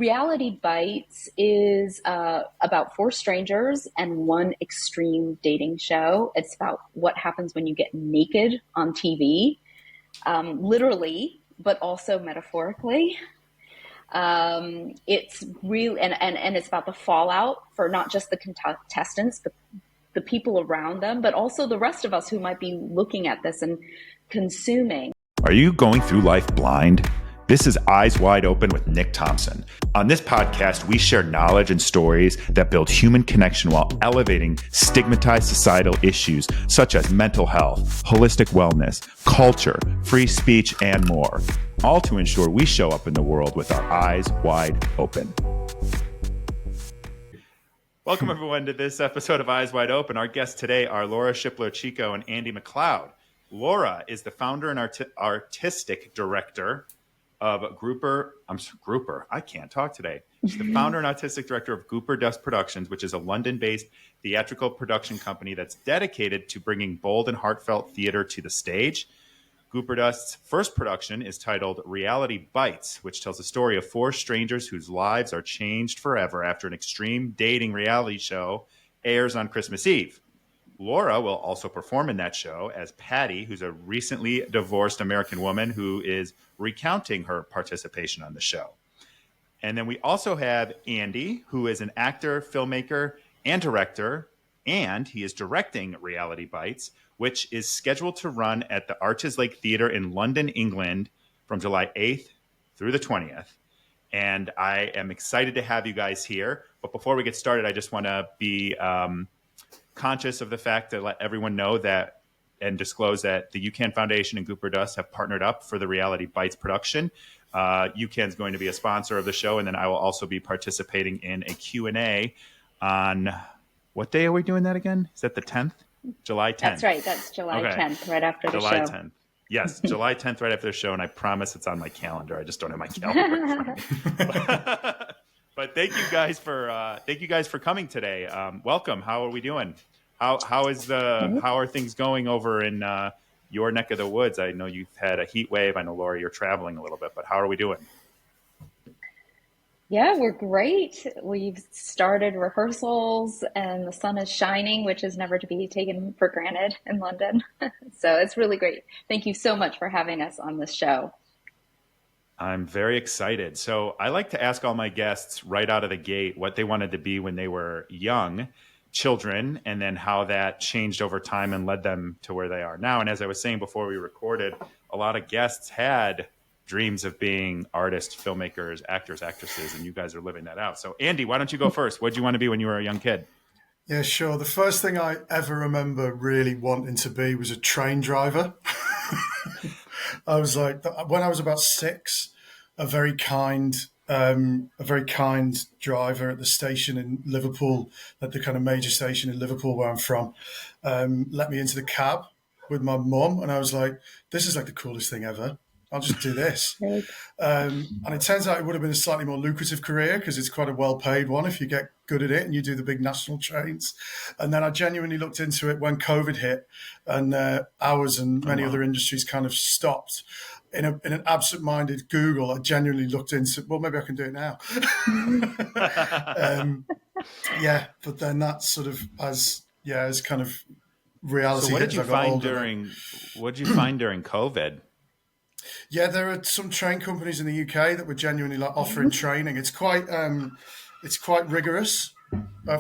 Reality Bites is about four strangers and one extreme dating show. It's about what happens when you get naked on TV, literally, but also metaphorically. It's really, and it's about the fallout for not just the contestants, but the people around them, but also the rest of us who might be looking at this and consuming. Are you going through life blind? This is Eyes Wide Open with Nick Thompson. On this podcast, we share knowledge and stories that build human connection while elevating stigmatized societal issues such as mental health, holistic wellness, culture, free speech, and more. All to ensure we show up in the world with our eyes wide open. Welcome, everyone, to this episode of Eyes Wide Open. Our guests today are Laura Shipler-Chico and Andy McLeod. Laura is the founder and artistic director of Gooper. I can't talk today. She's the founder and artistic director of Gooper Dust Productions, which is a London-based theatrical production company that's dedicated to bringing bold and heartfelt theater to the stage. Gooper Dust's first production is titled Reality Bites, which tells the story of four strangers whose lives are changed forever after an extreme dating reality show airs on Christmas Eve. Laura will also perform in that show as Patty, who's a recently divorced American woman who is recounting her participation on the show. And then we also have Andy, who is an actor, filmmaker, and director, and he is directing Reality Bites, which is scheduled to run at the Arches Lake Theatre in London, England, from July 8th through the 20th. And I am excited to have you guys here. But before we get started, I just want to be conscious of the fact to let everyone know that and disclose that the UCAN Foundation and Gooper Dust have partnered up for the Reality Bites production. UCAN is going to be a sponsor of the show, and then I will also be participating in a Q&A on, what day are we doing that again? Is that the 10th? July 10th. That's right. That's July 10th, right after the July show. 10th. Yes, July 10th, right after the show, and I promise it's on my calendar. I just don't have my calendar in front of me. But thank you guys for coming today. Welcome. How are we doing? How are things going over in your neck of the woods? I know you've had a heat wave. I know, Laura, you're traveling a little bit, but how are we doing? Yeah, we're great. We've started rehearsals and the sun is shining, which is never to be taken for granted in London. So it's really great. Thank you so much for having us on this show. I'm very excited. So I like to ask all my guests right out of the gate what they wanted to be when they were young children, and then how that changed over time and led them to where they are now. And as I was saying before we recorded, a lot of guests had dreams of being artists, filmmakers, actors, actresses, and you guys are living that out. So Andy, why don't you go first? What did you want to be when you were a young kid? Yeah, sure. The first thing I ever remember really wanting to be was a train driver. I was like, when I was about 6, a very kind driver at the station in Liverpool, at the kind of major station in Liverpool where I'm from, let me into the cab with my mum, and I was like, this is like the coolest thing ever. I'll just do this. And it turns out it would have been a slightly more lucrative career because it's quite a well-paid one if you get good at it and you do the big national trains. And then I genuinely looked into it when COVID hit and ours and many other industries kind of stopped. In an absent-minded Google, I genuinely looked into, well, maybe I can do it now. But then that sort of as kind of reality. So what did you find during COVID? Yeah, there are some train companies in the UK that were genuinely like offering training. It's quite rigorous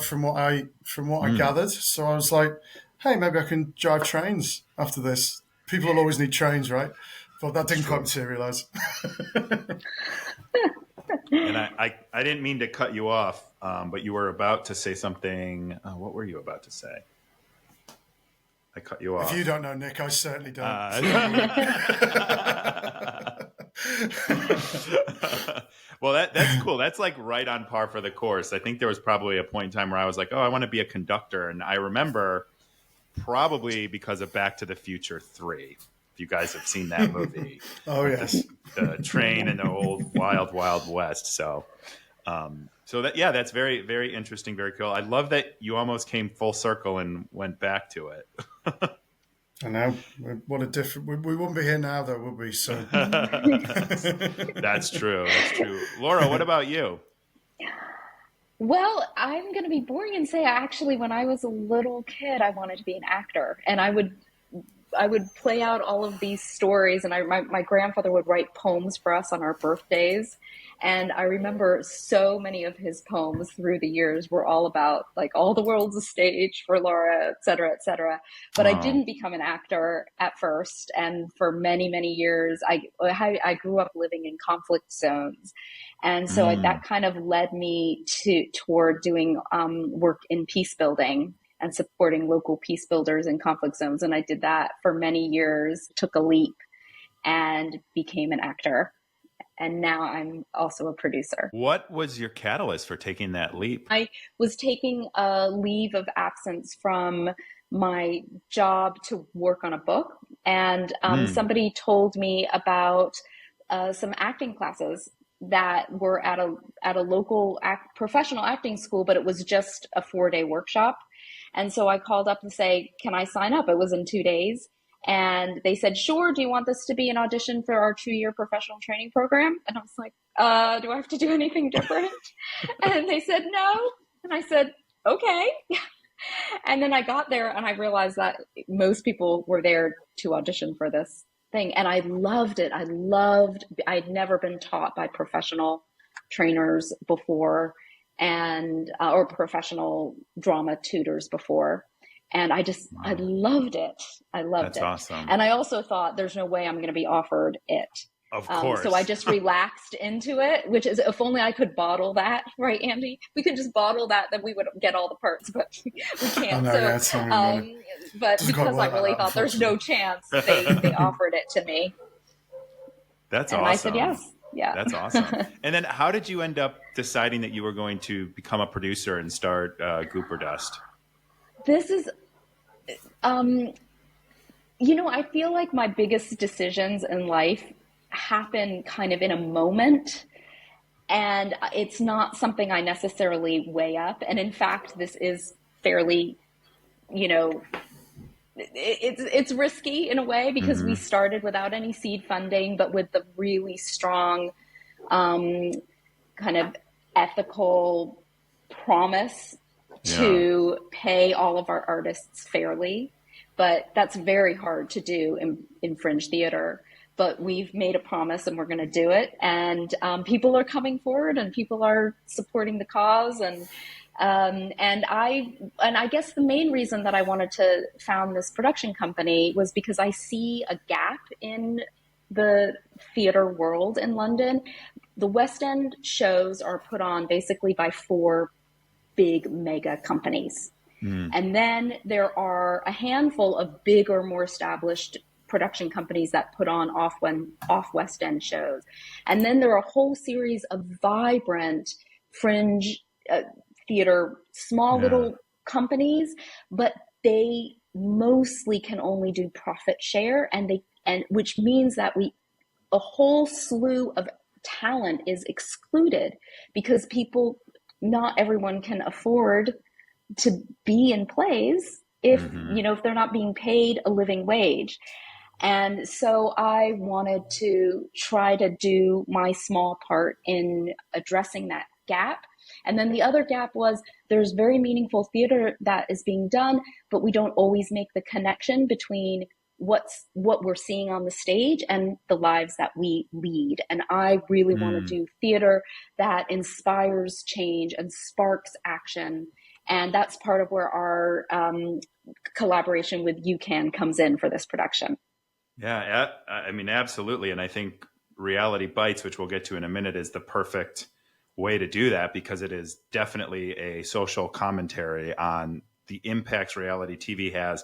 from what I gathered. So I was like, hey, maybe I can drive trains after this. People will always need trains, right? But that didn't quite materialize. And I didn't mean to cut you off, but you were about to say something. What were you about to say? I cut you off. If you don't know, Nick, I certainly don't. Well, that's cool. That's like right on par for the course. I think there was probably a point in time where I was like, oh, I want to be a conductor. And I remember probably because of Back to the Future 3. If you guys have seen that movie. Oh, yes. The train in the old wild, wild west. So that's very, very interesting. Very cool. I love that you almost came full circle and went back to it. I know. What a different... We wouldn't be here now, though, would we? So That's true. That's true. Laura, what about you? Well, I'm going to be boring and say actually when I was a little kid, I wanted to be an actor, and I would play out all of these stories, and my grandfather would write poems for us on our birthdays. And I remember so many of his poems through the years were all about like all the world's a stage for Laura, et cetera, et cetera. But I Oh. didn't become an actor at first. And for many, many years, I grew up living in conflict zones. And so Mm. that kind of led me toward doing work in peace building and supporting local peace builders in conflict zones. And I did that for many years, took a leap, and became an actor. And now I'm also a producer. What was your catalyst for taking that leap? I was taking a leave of absence from my job to work on a book, and Mm. somebody told me about some acting classes that were at a local professional acting school, but it was just a 4-day workshop. And so I called up to say, "Can I sign up?" It was in 2 days. And they said, "Sure. Do you want this to be an audition for our 2-year professional training program?" And I was like, do I have to do anything different? And they said, "No." And I said, "Okay." And then I got there and I realized that most people were there to audition for this thing. And I loved it. I'd never been taught by professional trainers before, and or professional drama tutors before. And I Wow. loved it. I loved That's it. awesome. And I also thought there's no way I'm going to be offered it. Of So I course. just relaxed into it, which is, if only I could bottle that, right, Andy? We could just bottle that, then we would get all the parts, but we I can't. know, So, yeah, it's not really money. but Doesn't quite because I work like really that, thought there's no unfortunately. chance, they offered it to me, That's and I said awesome. yes. Yeah. That's awesome. And then how did you end up deciding that you were going to become a producer and start Gooper Dust? This is, um, I feel like my biggest decisions in life happen kind of in a moment, and it's not something I necessarily weigh up. And in fact, this is fairly, you know, it's risky in a way because we Hmm. started without any seed funding, but with the really strong um, kind of ethical promise Yeah. to pay all of our artists fairly. But that's very hard to do in fringe theater. But we've made a promise and we're going to do it. And people are coming forward and people are supporting the cause. And I guess the main reason that I wanted to found this production company was because I see a gap in the theater world in London. The West End shows are put on basically by four big mega companies. Mm. And then there are a handful of bigger, more established production companies that put on off West End shows. And then there are a whole series of vibrant fringe theater, small Yeah. little companies, but they mostly can only do profit share, and which means that a whole slew of talent is excluded because not everyone can afford to be in plays if Hmm. if they're not being paid a living wage. And so I wanted to try to do my small part in addressing that gap. And then the other gap was there's very meaningful theater that is being done, but we don't always make the connection between what we're seeing on the stage and the lives that we lead. And I really want to Mm. do theater that inspires change and sparks action. And that's part of where our collaboration with UCAN comes in for this production. Yeah. I mean, absolutely. And I think Reality Bites, which we'll get to in a minute, is the perfect way to do that because it is definitely a social commentary on the impacts reality TV has,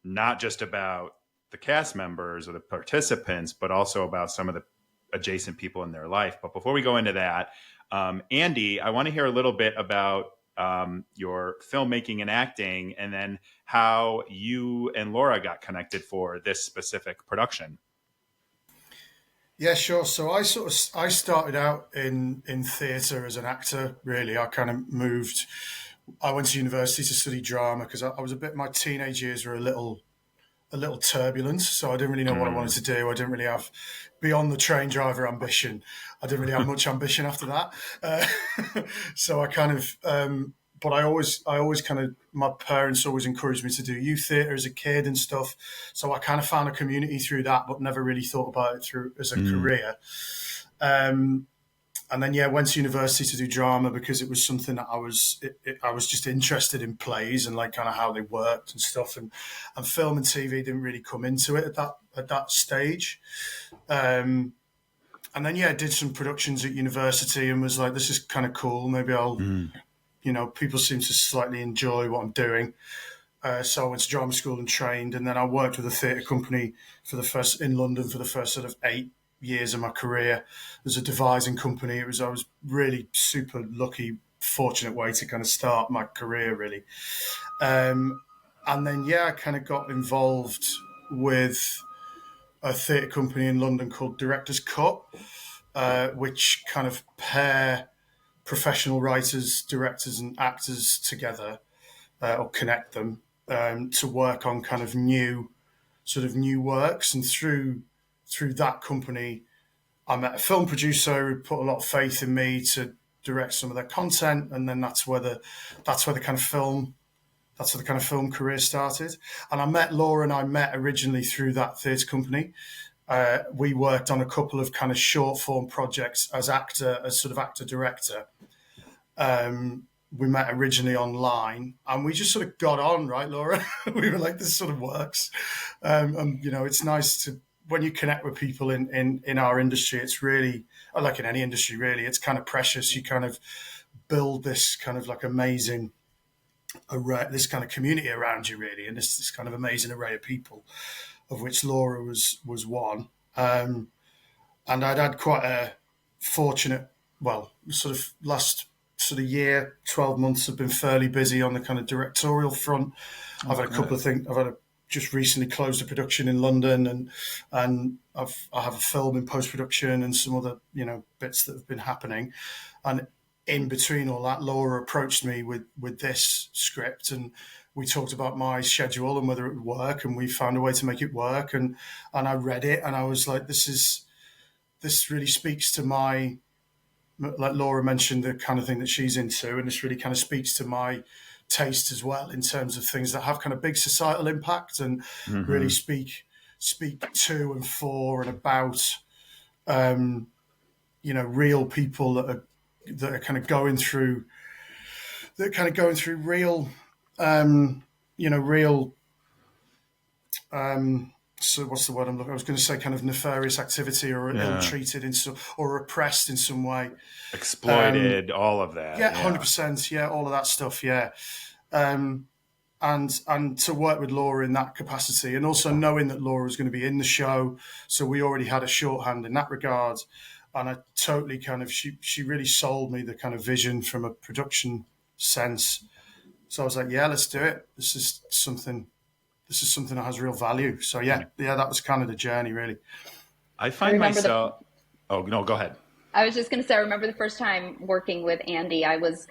not just about the cast members or the participants, but also about some of the adjacent people in their life. But before we go into that, Andy, I want to hear a little bit about your filmmaking and acting, and then how you and Laura got connected for this specific production. Yeah, sure. So I started out in theatre as an actor. Really, I kind of moved. I went to university to study drama because I was a bit. My teenage years were a little a little turbulent, so I didn't really know what I wanted to do. I didn't really have, beyond the train driver ambition, I didn't really have much ambition after that. So I kind of, but I always kind of, my parents always encouraged me to do youth theatre as a kid and stuff. So I kind of found a community through that, but never really thought about it through as a career. And then, went to university to do drama because it was something that I was just interested in plays and like kind of how they worked and stuff. And film and TV didn't really come into it at that stage. And then, did some productions at university and was like, this is kind of cool. Maybe I'll, people seem to slightly enjoy what I'm doing. So I went to drama school and trained, and then I worked with a theatre company in London for the first sort of 8 years of my career. There's a devising company. I was really super lucky, fortunate way to kind of start my career, really. And then, I kind of got involved with a theatre company in London called Director's Cut, which kind of pair professional writers, directors and actors together, or connect them to work on kind of new works. And through that company, I met a film producer who put a lot of faith in me to direct some of their content, and then that's where the kind of film career started. And I met Laura, and I met originally through that theatre company. We worked on a couple of kind of short form projects as sort of actor director. We met originally online, and we just sort of got on, right, Laura? We were like, this sort of works. And it's nice to, when you connect with people in our industry, it's really, like in any industry, really, it's kind of precious. You kind of build this kind of like amazing array, this kind of community around you, really, and this kind of amazing array of people, of which Laura was one. And I'd had quite a fortunate, sort of last sort of year, 12 months have been fairly busy on the kind of directorial front. I've had a couple of things. Just recently closed a production in London, and I have a film in post-production and some other, bits that have been happening. And in between all that, Laura approached me with this script, and we talked about my schedule and whether it would work, and we found a way to make it work. And I read it, and I was like, this really speaks to my, like Laura mentioned, the kind of thing that she's into, and this really kind of speaks to my taste as well, in terms of things that have kind of big societal impact and really speak to and for and about real people that are kind of going through real so what's the word I'm looking? I was going to say kind of nefarious activity, or ill-treated or oppressed in some way, exploited, all of that. 100%. All of that stuff. And to work with Laura in that capacity, and also knowing that Laura was going to be in the show, so we already had a shorthand in that regard. And I totally kind of, she really sold me the kind of vision from a production sense. So I was like, let's do it. This is something that has real value. So that was kind of the journey, really. I find myself. Oh no, go ahead. I was just going to say, I remember the first time working with Andy. I was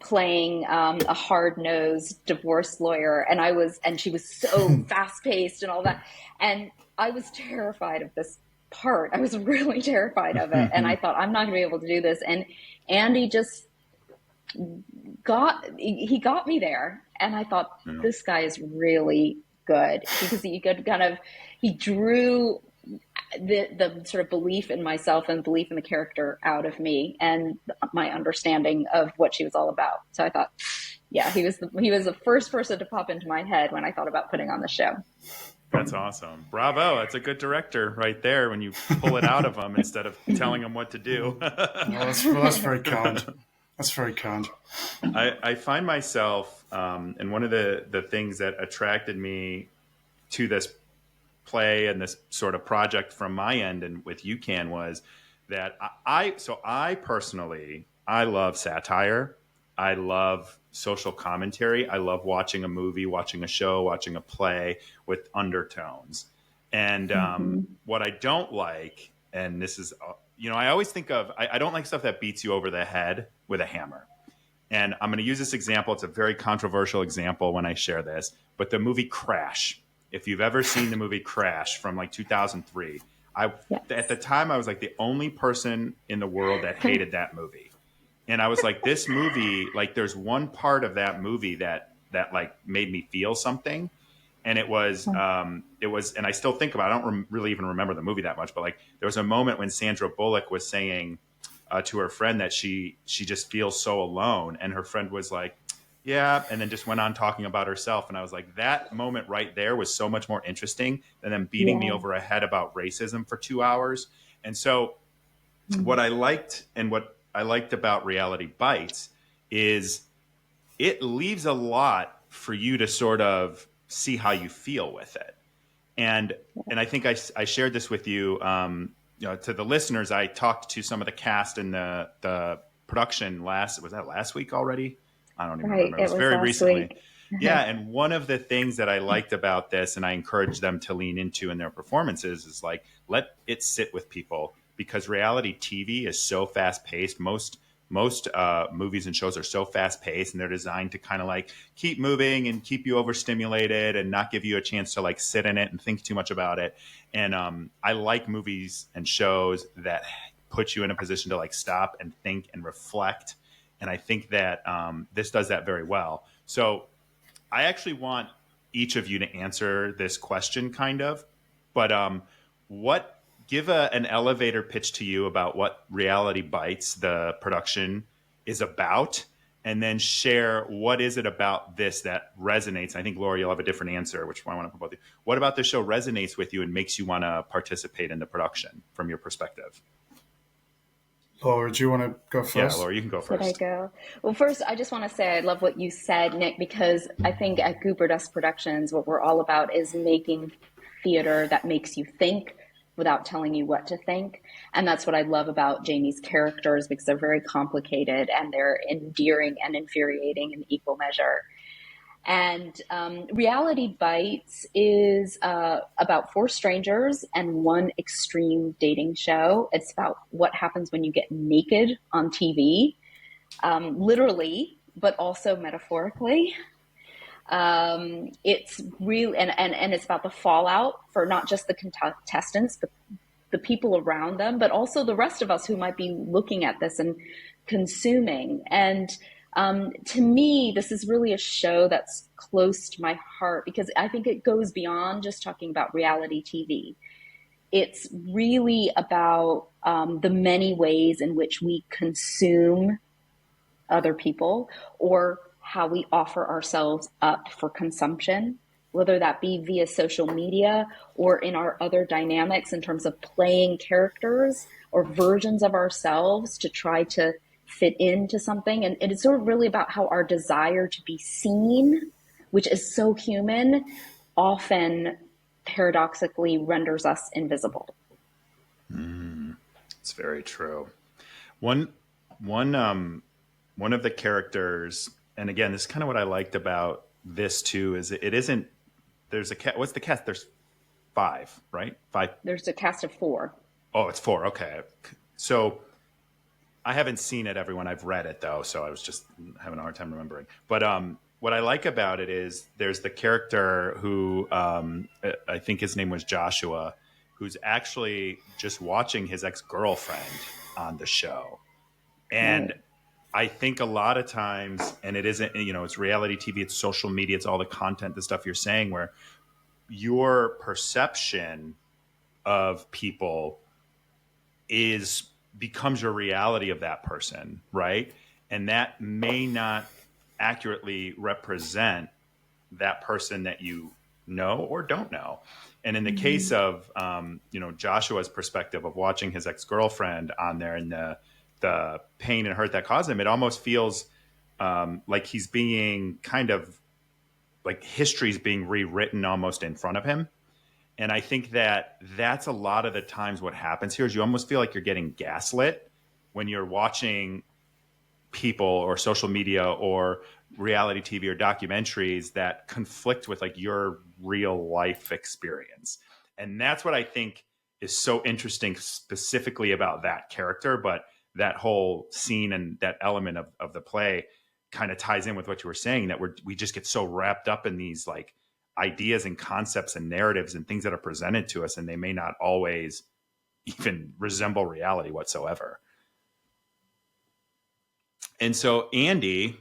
playing a hard-nosed divorce lawyer, and she was so fast-paced and all that, and I was terrified of this part. I was really terrified of it, and I thought, I'm not going to be able to do this. And Andy just got me there, and I thought, this guy is really good, because he drew the sort of belief in myself and belief in the character out of me, and my understanding of what she was all about. So I thought, he was the first person to pop into my head when I thought about putting on the show. That's awesome. Bravo. That's a good director right there, when you pull it out of them instead of telling them what to do. That's very kind. That's very kind. I find myself, and one of the things that attracted me to this play and this sort of project from my end and with UCAN was that I personally, I love satire. I love social commentary. I love watching a movie, watching a show, watching a play with undertones. And what I don't like, and this is, I always think of, I don't like stuff that beats you over the head with a hammer. And I'm going to use this example. It's a very controversial example when I share this, but the movie Crash if you've ever seen the movie Crash from like 2003, at the time I was like the only person in the world that hated that movie. And I was like, this movie, like there's one part of that movie that like made me feel something. And it was, and I still think about it. I don't really even remember the movie that much, but like there was a moment when Sandra Bullock was saying to her friend that she just feels so alone. And her friend was like, yeah. And then just went on talking about herself. And I was like, that moment right there was so much more interesting than them beating me over a head about racism for 2 hours. And so what I liked about Reality Bites is it leaves a lot for you to sort of see how you feel with it. And I think I shared this with you, to the listeners. I talked to some of the cast in the production last week already? I don't even remember. It was very recently. Week. Yeah. And one of the things that I liked about this, and I encourage them to lean into in their performances, is like, let it sit with people, because reality TV is so fast paced. Most movies and shows are so fast paced, and they're designed to kind of like keep moving and keep you overstimulated and not give you a chance to like sit in it and think too much about it. And I like movies and shows that put you in a position to like stop and think and reflect. And I think that this does that very well. So I actually want each of you to answer this question kind of, but give an elevator pitch to you about what Reality Bites, the production, is about, and then share what is it about this that resonates. I think, Laura, you'll have a different answer, which I want to put both of you. What about this show resonates with you and makes you want to participate in the production from your perspective? Laura, do you want to go first? Yeah, Laura, you can go first. Should I go? Well, first, I just want to say I love what you said, Nick, because I think at Gooper Dust Productions, what we're all about is making theater that makes you think without telling you what to think. And that's what I love about Jamie's characters, because they're very complicated and they're endearing and infuriating in equal measure. And Reality Bites is about 4 strangers and one extreme dating show. It's about what happens when you get naked on TV, literally, but also metaphorically. It's really, and it's about the fallout for not just the contestants, the people around them, but also the rest of us who might be looking at this and consuming. And to me, this is really a show that's close to my heart, because I think it goes beyond just talking about reality TV. It's really about the many ways in which we consume other people, or how we offer ourselves up for consumption, whether that be via social media or in our other dynamics in terms of playing characters or versions of ourselves to try to fit into something. And it's sort of really about how our desire to be seen, which is so human, often paradoxically renders us invisible. It's very true. One of the characters, and again, this is kind of what I liked about this too, is it isn't, there's a what's the cast? There's 5, right? 5. There's a cast of 4. Oh, it's 4. Okay. So I haven't seen it, everyone. I've read it though. So I was just having a hard time remembering. But what I like about it is there's the character who I think his name was Joshua, who's actually just watching his ex-girlfriend on the show. And I think a lot of times, and it isn't, it's reality TV, it's social media, it's all the content, the stuff you're saying, where your perception of people becomes your reality of that person, right? And that may not accurately represent that person that you know or don't know. And in the case of, Joshua's perspective of watching his ex-girlfriend on there and the pain and hurt that caused him, it almost feels like he's being kind of like history's being rewritten almost in front of him. And I think that that's a lot of the times what happens here is you almost feel like you're getting gaslit when you're watching people or social media or reality TV or documentaries that conflict with like your real life experience. And that's what I think is so interesting specifically about that character. But that whole scene and that element of the play kind of ties in with what you were saying, that we just get so wrapped up in these like ideas and concepts and narratives and things that are presented to us, and they may not always even resemble reality whatsoever. And so, Andy,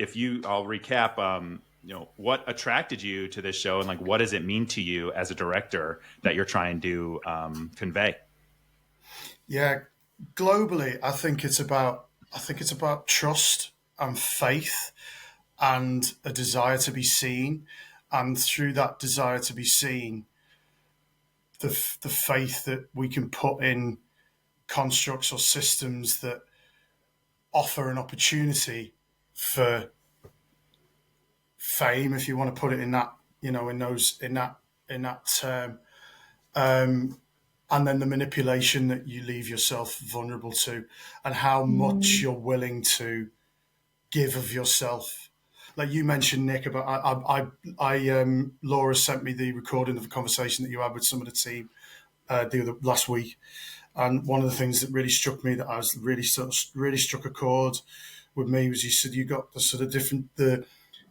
I'll recap, what attracted you to this show, and like, what does it mean to you as a director that you're trying to convey? Yeah, globally, I think it's about trust and faith and a desire to be seen, and through that desire to be seen, the faith that we can put in constructs or systems that offer an opportunity for fame, if you want to put it in that, in that term, and then the manipulation that you leave yourself vulnerable to, and how much you're willing to give of yourself. Like you mentioned, Nick, about Laura sent me the recording of a conversation that you had with some of the team last week, and one of the things that really struck me, that I was really struck a chord with me, was you said you got the sort of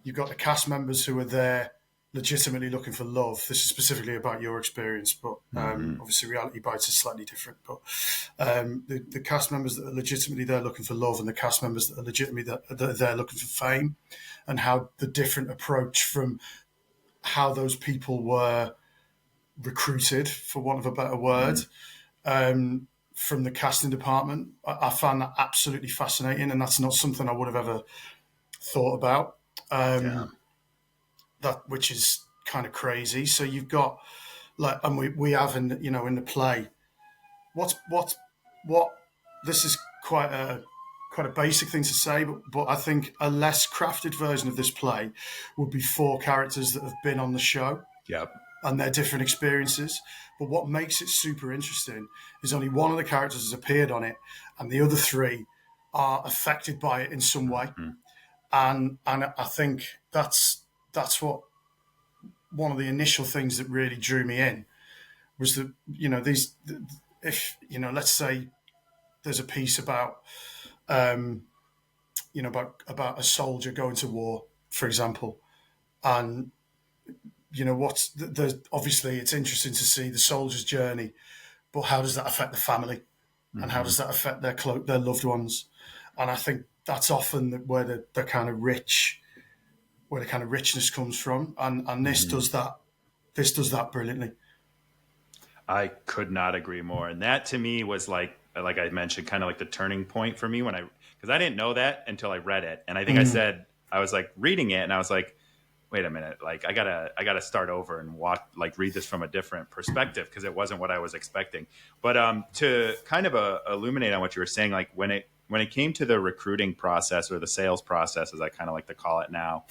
you've got the cast members who are there legitimately looking for love. This is specifically about your experience, but obviously Reality Bites is slightly different. But the cast members that are legitimately there looking for love, and the cast members that are legitimately that are there looking for fame, and how the different approach from how those people were recruited, for want of a better word, from the casting department. I found that absolutely fascinating, and that's not something I would have ever thought about. That, which is kind of crazy. So you've got, like, and we have in the play. What this is quite a basic thing to say, but I think a less crafted version of this play would be 4 characters that have been on the show. Yep. And their different experiences. But what makes it super interesting is only one of the characters has appeared on it, and the other 3 are affected by it in some way. And I think that's what one of the initial things that really drew me in was that, let's say there's a piece about about a soldier going to war, for example, and what's obviously it's interesting to see the soldier's journey, but how does that affect the family, and how does that affect their loved ones? And I think that's often where the kind of richness comes from, and this does that. This does that brilliantly. I could not agree more. And that to me was like I mentioned, kind of like the turning point for me because I didn't know that until I read it. And I think I was like reading it and I was like, wait a minute, like I gotta start over and read this from a different perspective, because it wasn't what I was expecting. But to kind of illuminate on what you were saying, like when it came to the recruiting process, or the sales process, as I kind of like to call it now,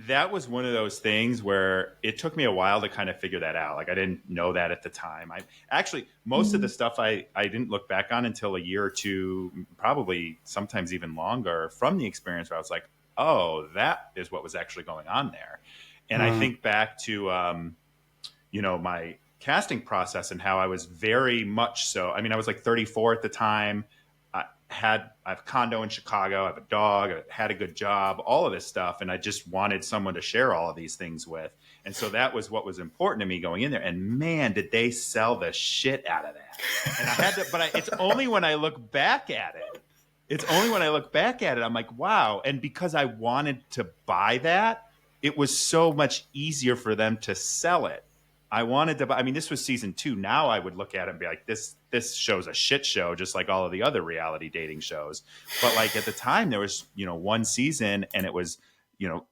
that was one of those things where it took me a while to kind of figure that out. Like I didn't know that at the time. I actually, most of the stuff I didn't look back on until a year or two, probably sometimes even longer, from the experience where I was like, oh, that is what was actually going on there. And I think back to, my casting process and how I was very much so. I mean, I was like 34 at the time. I have a condo in Chicago. I have a dog. I had a good job, all of this stuff. And I just wanted someone to share all of these things with. And so that was what was important to me going in there. And man, did they sell the shit out of that. And I had to, but it's only when I look back at it. I'm like, wow. And because I wanted to buy that, it was so much easier for them to sell it. I wanted to buy, I mean, this was season 2. Now I would look at it and be like, this show's a shit show, just like all of the other reality dating shows. But like at the time there was, one season, and it was,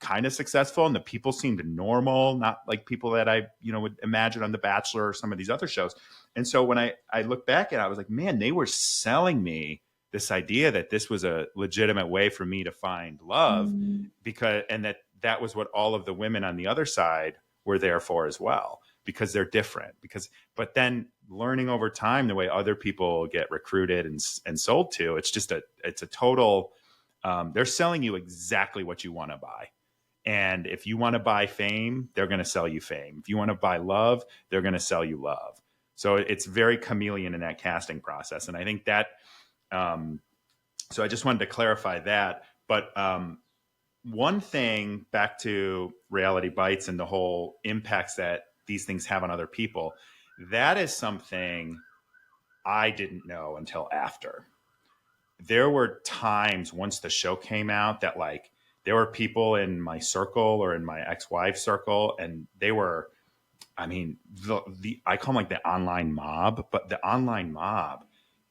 kind of successful, and the people seemed normal, not like people that I, would imagine on The Bachelor or some of these other shows. And so when I look back at it, I was like, man, they were selling me this idea that this was a legitimate way for me to find love, and that was what all of the women on the other side were there for as well, because they're different. But then learning over time the way other people get recruited and sold to, it's a total, they're selling you exactly what you want to buy. And if you want to buy fame, they're going to sell you fame. If you want to buy love, they're going to sell you love. So it's very chameleon in that casting process. And I think that, so I just wanted to clarify that. But one thing, back to Reality Bites and the whole impacts that these things have on other people, that is something I didn't know until after. There were times once the show came out that like there were people in my circle or in my ex-wife's circle, and they were, I mean, the I call them like the online mob, but the online mob,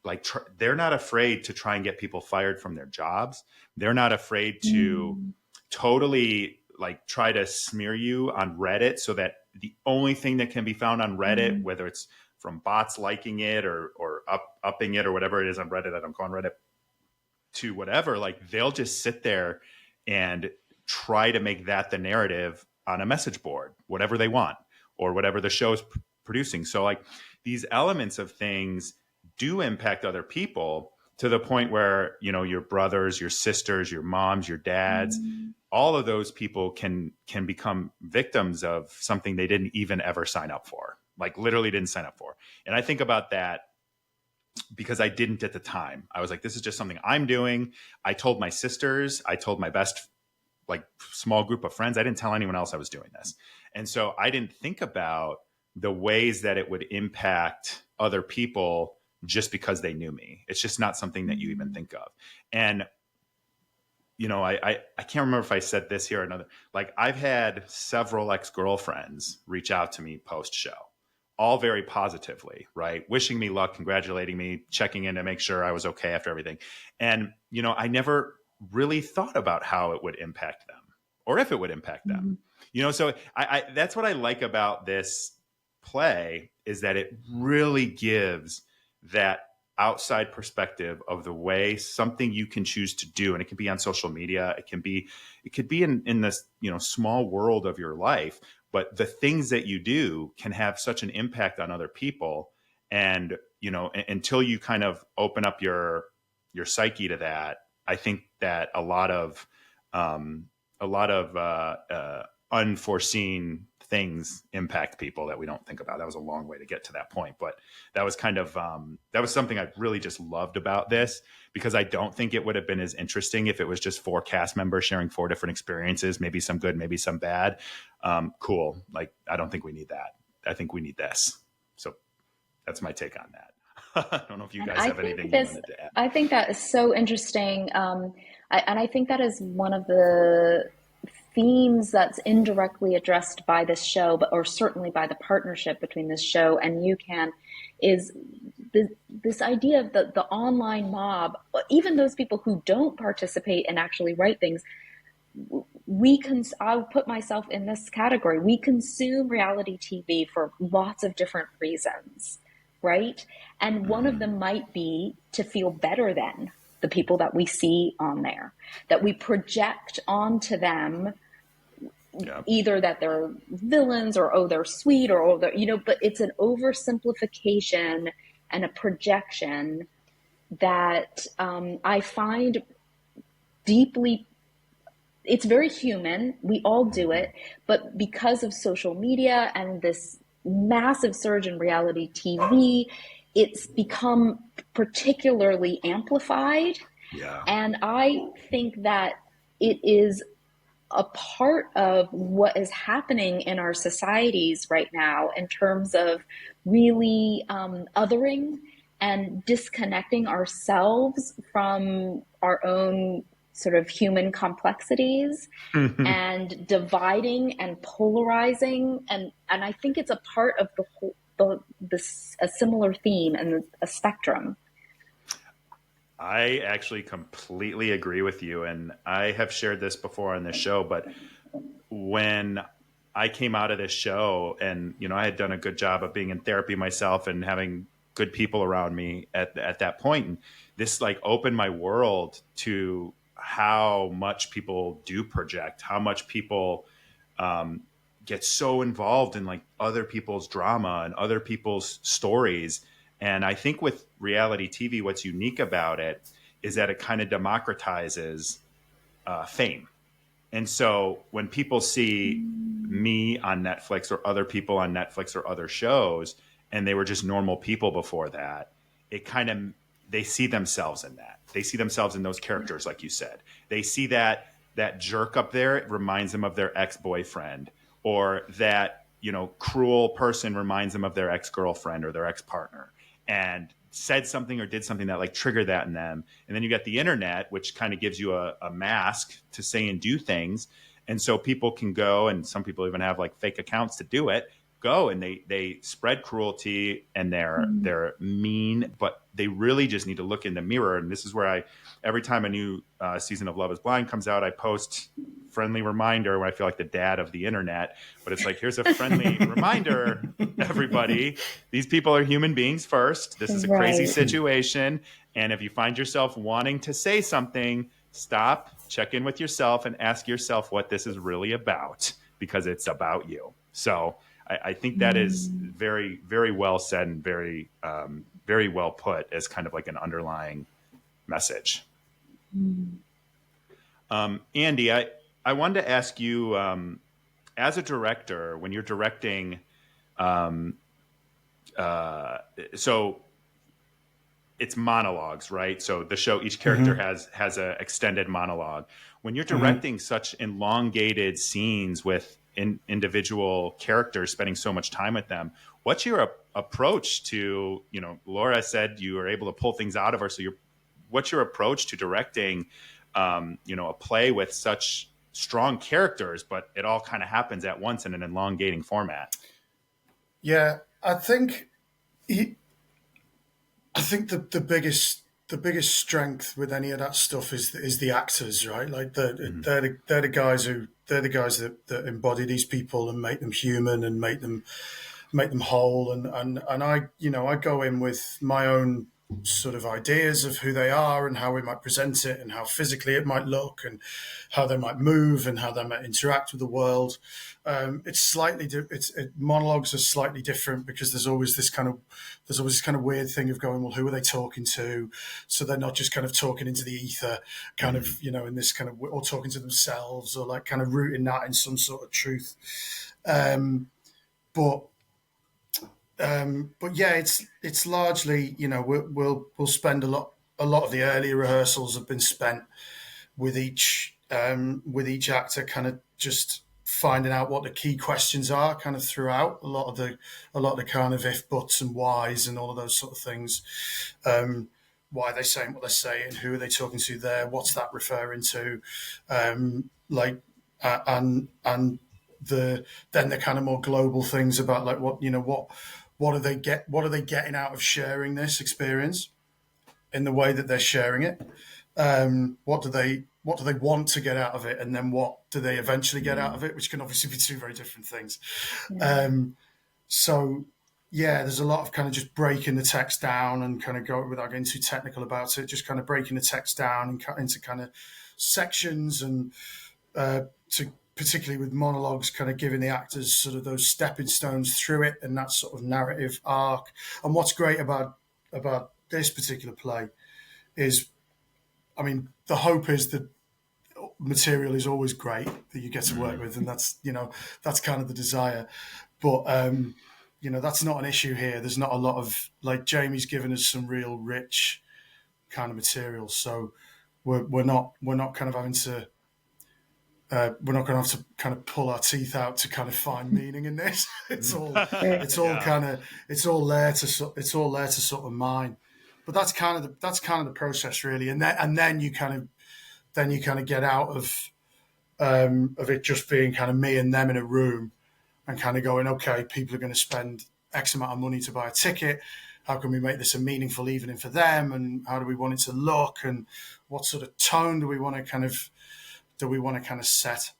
like they're not afraid to try and get people fired from their jobs. They're not afraid to totally like try to smear you on Reddit, so that the only thing that can be found on Reddit, whether it's from bots liking it or upping it or whatever it is on Reddit, I don't go on Reddit, to whatever, like they'll just sit there and try to make that the narrative on a message board, whatever they want or whatever the show's producing. So like these elements of things do impact other people to the point where, you know, your brothers, your sisters, your moms, your dads, all of those people can become victims of something they didn't even ever sign up for, like literally didn't sign up for. And I think about that because I didn't at the time. I was like, this is just something I'm doing. I told my sisters, I told my best like small group of friends. I didn't tell anyone else I was doing this. And so I didn't think about the ways that it would impact other people just because they knew me. It's just not something that you even think of. And, you know, I can't remember if I said this here or another. Like I've had several ex-girlfriends reach out to me post-show, all very positively, right? Wishing me luck, congratulating me, checking in to make sure I was okay after everything. And, you know, I never really thought about how it would impact them or if it would impact them. You know, so I that's what I like about this play, is that it really gives that outside perspective of the way something you can choose to do. And it can be on social media. It could be in this, you know, small world of your life, but the things that you do can have such an impact on other people. And, you know, until you kind of open up your psyche to that, I think that a lot of unforeseen things impact people that we don't think about. That was a long way to get to that point, but that was kind of that was something I really just loved about this, because I don't think it would have been as interesting if it was just 4 cast members sharing 4 different experiences, maybe some good, maybe some bad. Cool. Like, I don't think we need that. I think we need this. So that's my take on that. I don't know if you guys have anything you wanted to add. I think that is so interesting. And I think that is one of the themes that's indirectly addressed by this show, or certainly by the partnership between this show and UCAN, is this idea of the online mob. Even those people who don't participate and actually write things, I'll put myself in this category. We consume reality TV for lots of different reasons, right? And one of them might be to feel better than the people that we see on there, that we project onto them. Yeah. Either that they're villains, or, oh, they're sweet, or, oh, they're, you know, but it's an oversimplification and a projection that I find deeply, it's very human. We all do it, but because of social media and this massive surge in reality TV, it's become particularly amplified. Yeah. And I think that it is a part of what is happening in our societies right now in terms of really othering and disconnecting ourselves from our own sort of human complexities and dividing and polarizing. And I think it's a part of a similar theme and a spectrum. I actually completely agree with you. And I have shared this before on this show, but when I came out of this show and, you know, I had done a good job of being in therapy myself and having good people around me at that point, and this like opened my world to how much people do project, how much people get so involved in like other people's drama and other people's stories. And I think with reality TV, what's unique about it is that it kind of democratizes fame. And so when people see me on Netflix or other people on Netflix or other shows, and they were just normal people before that, it kind of, they see themselves in that. They see themselves in those characters, like you said. They see that that jerk up there reminds them of their ex-boyfriend, or that, you know, cruel person reminds them of their ex-girlfriend or their ex-partner, and said something or did something that like triggered that in them. And then you got the internet, which kind of gives you a mask to say and do things. And so people can go, and some people even have like fake accounts to do it, go and they spread cruelty, and they're mean, but they really just need to look in the mirror. And this is where every time a new season of Love is Blind comes out, I post friendly reminder when I feel like the dad of the internet, but it's like, here's a friendly reminder, everybody, these people are human beings first. This is a crazy situation. And if you find yourself wanting to say something, stop, check in with yourself, and ask yourself what this is really about, because it's about you. So I think that is very, very well said, and very, very well put as kind of like an underlying message. Andy, I wanted to ask you, as a director, when you're directing, so it's monologues, right? So the show, each character has an extended monologue. When you're directing such elongated scenes with individual characters, spending so much time with them, what's your approach to, you know, Laura said you were able to pull things out of her. So what's your approach to directing, you know, a play with such strong characters, but it all kind of happens at once in an elongating format? Yeah, I think the biggest strength with any of that stuff is the actors, right? Like they're the guys that embody these people and make them human and make them whole. And I go in with my own sort of ideas of who they are and how we might present it and how physically it might look and how they might move and how they might interact with the world. Monologues are slightly different because there's always this kind of weird thing of going, well, who are they talking to? So they're not just kind of talking into the ether, kind of, you know, in this kind of, or talking to themselves, or like kind of rooting that in some sort of truth. But yeah, it's largely, you know, we'll spend a lot of the early rehearsals have been spent with each actor kind of just finding out what the key questions are kind of throughout a lot of the kind of if, buts and whys and all of those sort of things. Why are they saying what they're saying? Who are they talking to there? What's that referring to? And then the kind of more global things about like what are they getting out of sharing this experience in the way that they're sharing it? What do they want to get out of it, and then what do they eventually get out of it, which can obviously be two very different things. So yeah, there's a lot of kind of just breaking the text down and kind of go, without getting too technical about it, just kind of breaking the text down and cut into kind of sections, and to particularly with monologues, kind of giving the actors sort of those stepping stones through it and that sort of narrative arc. And what's great about this particular play is, I mean, the hope is that material is always great that you get to work with, and that's, you know, that's kind of the desire. But you know, that's not an issue here. There's not a lot of, like, Jamie's given us some real rich kind of material, so we're not kind of having to. We're not going to have to kind of pull our teeth out to kind of find meaning in this. It's all kind of it's all there to sort of mine. But that's kind of the process, really. And then you kind of get out of it just being kind of me and them in a room, and kind of going, okay, people are going to spend X amount of money to buy a ticket. How can we make this a meaningful evening for them? And how do we want it to look? And what sort of tone do we want to kind of set?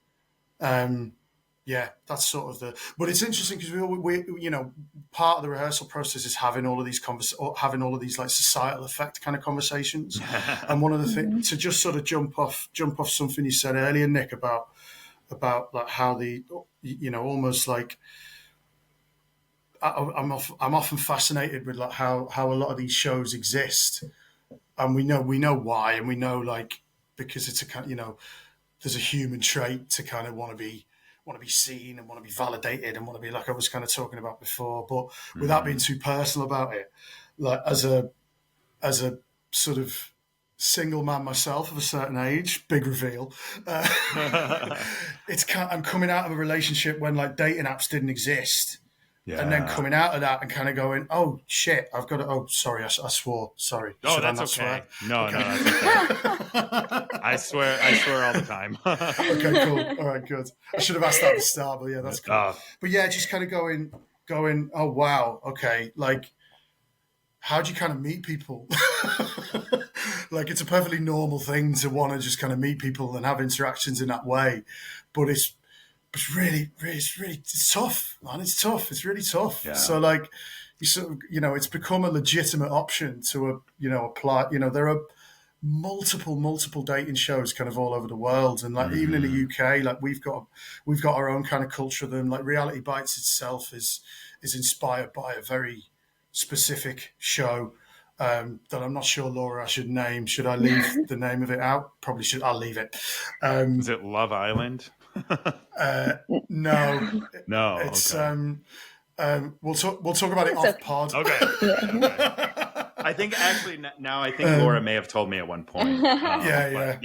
Yeah, that's sort of the. But it's interesting because we you know, part of the rehearsal process is having all of these like societal effect kind of conversations. And one of the things, to just sort of jump off something you said earlier, Nick, about like how the, you know, almost like I'm often fascinated with like how a lot of these shows exist, and we know why, and we know, like, because it's a kind, you know, there's a human trait to kind of want to be seen and want to be validated and want to be, like I was kind of talking about before, but without being too personal about it, like as a sort of single man myself of a certain age, big reveal. I'm coming out of a relationship when like dating apps didn't exist. Yeah. And then coming out of that and kind of going, oh shit, I've got to. Oh, sorry, I swore. Sorry. Oh, Should that's I not okay. swear? No, okay. no, that's okay. I swear all the time. Okay, cool. All right, good. I should have asked that at the start, but yeah, that's cool. But yeah, just kind of going. Oh wow, okay. Like, how do you kind of meet people? Like, it's a perfectly normal thing to want to just kind of meet people and have interactions in that way, but it's really it's tough, man. It's tough. It's really tough. Yeah. So like, you sort of, it's become a legitimate option to apply. There are multiple dating shows kind of all over the world, and like even in the UK, like we've got our own kind of culture. Then like Reality Bites itself is inspired by a very specific show that I'm not sure, Laura, I should name. Should I leave the name of it out? Probably should. I'll leave it. Is it Love Island? No, it's we'll talk about it off pod. Okay. I think actually now I think Laura may have told me at one point. That's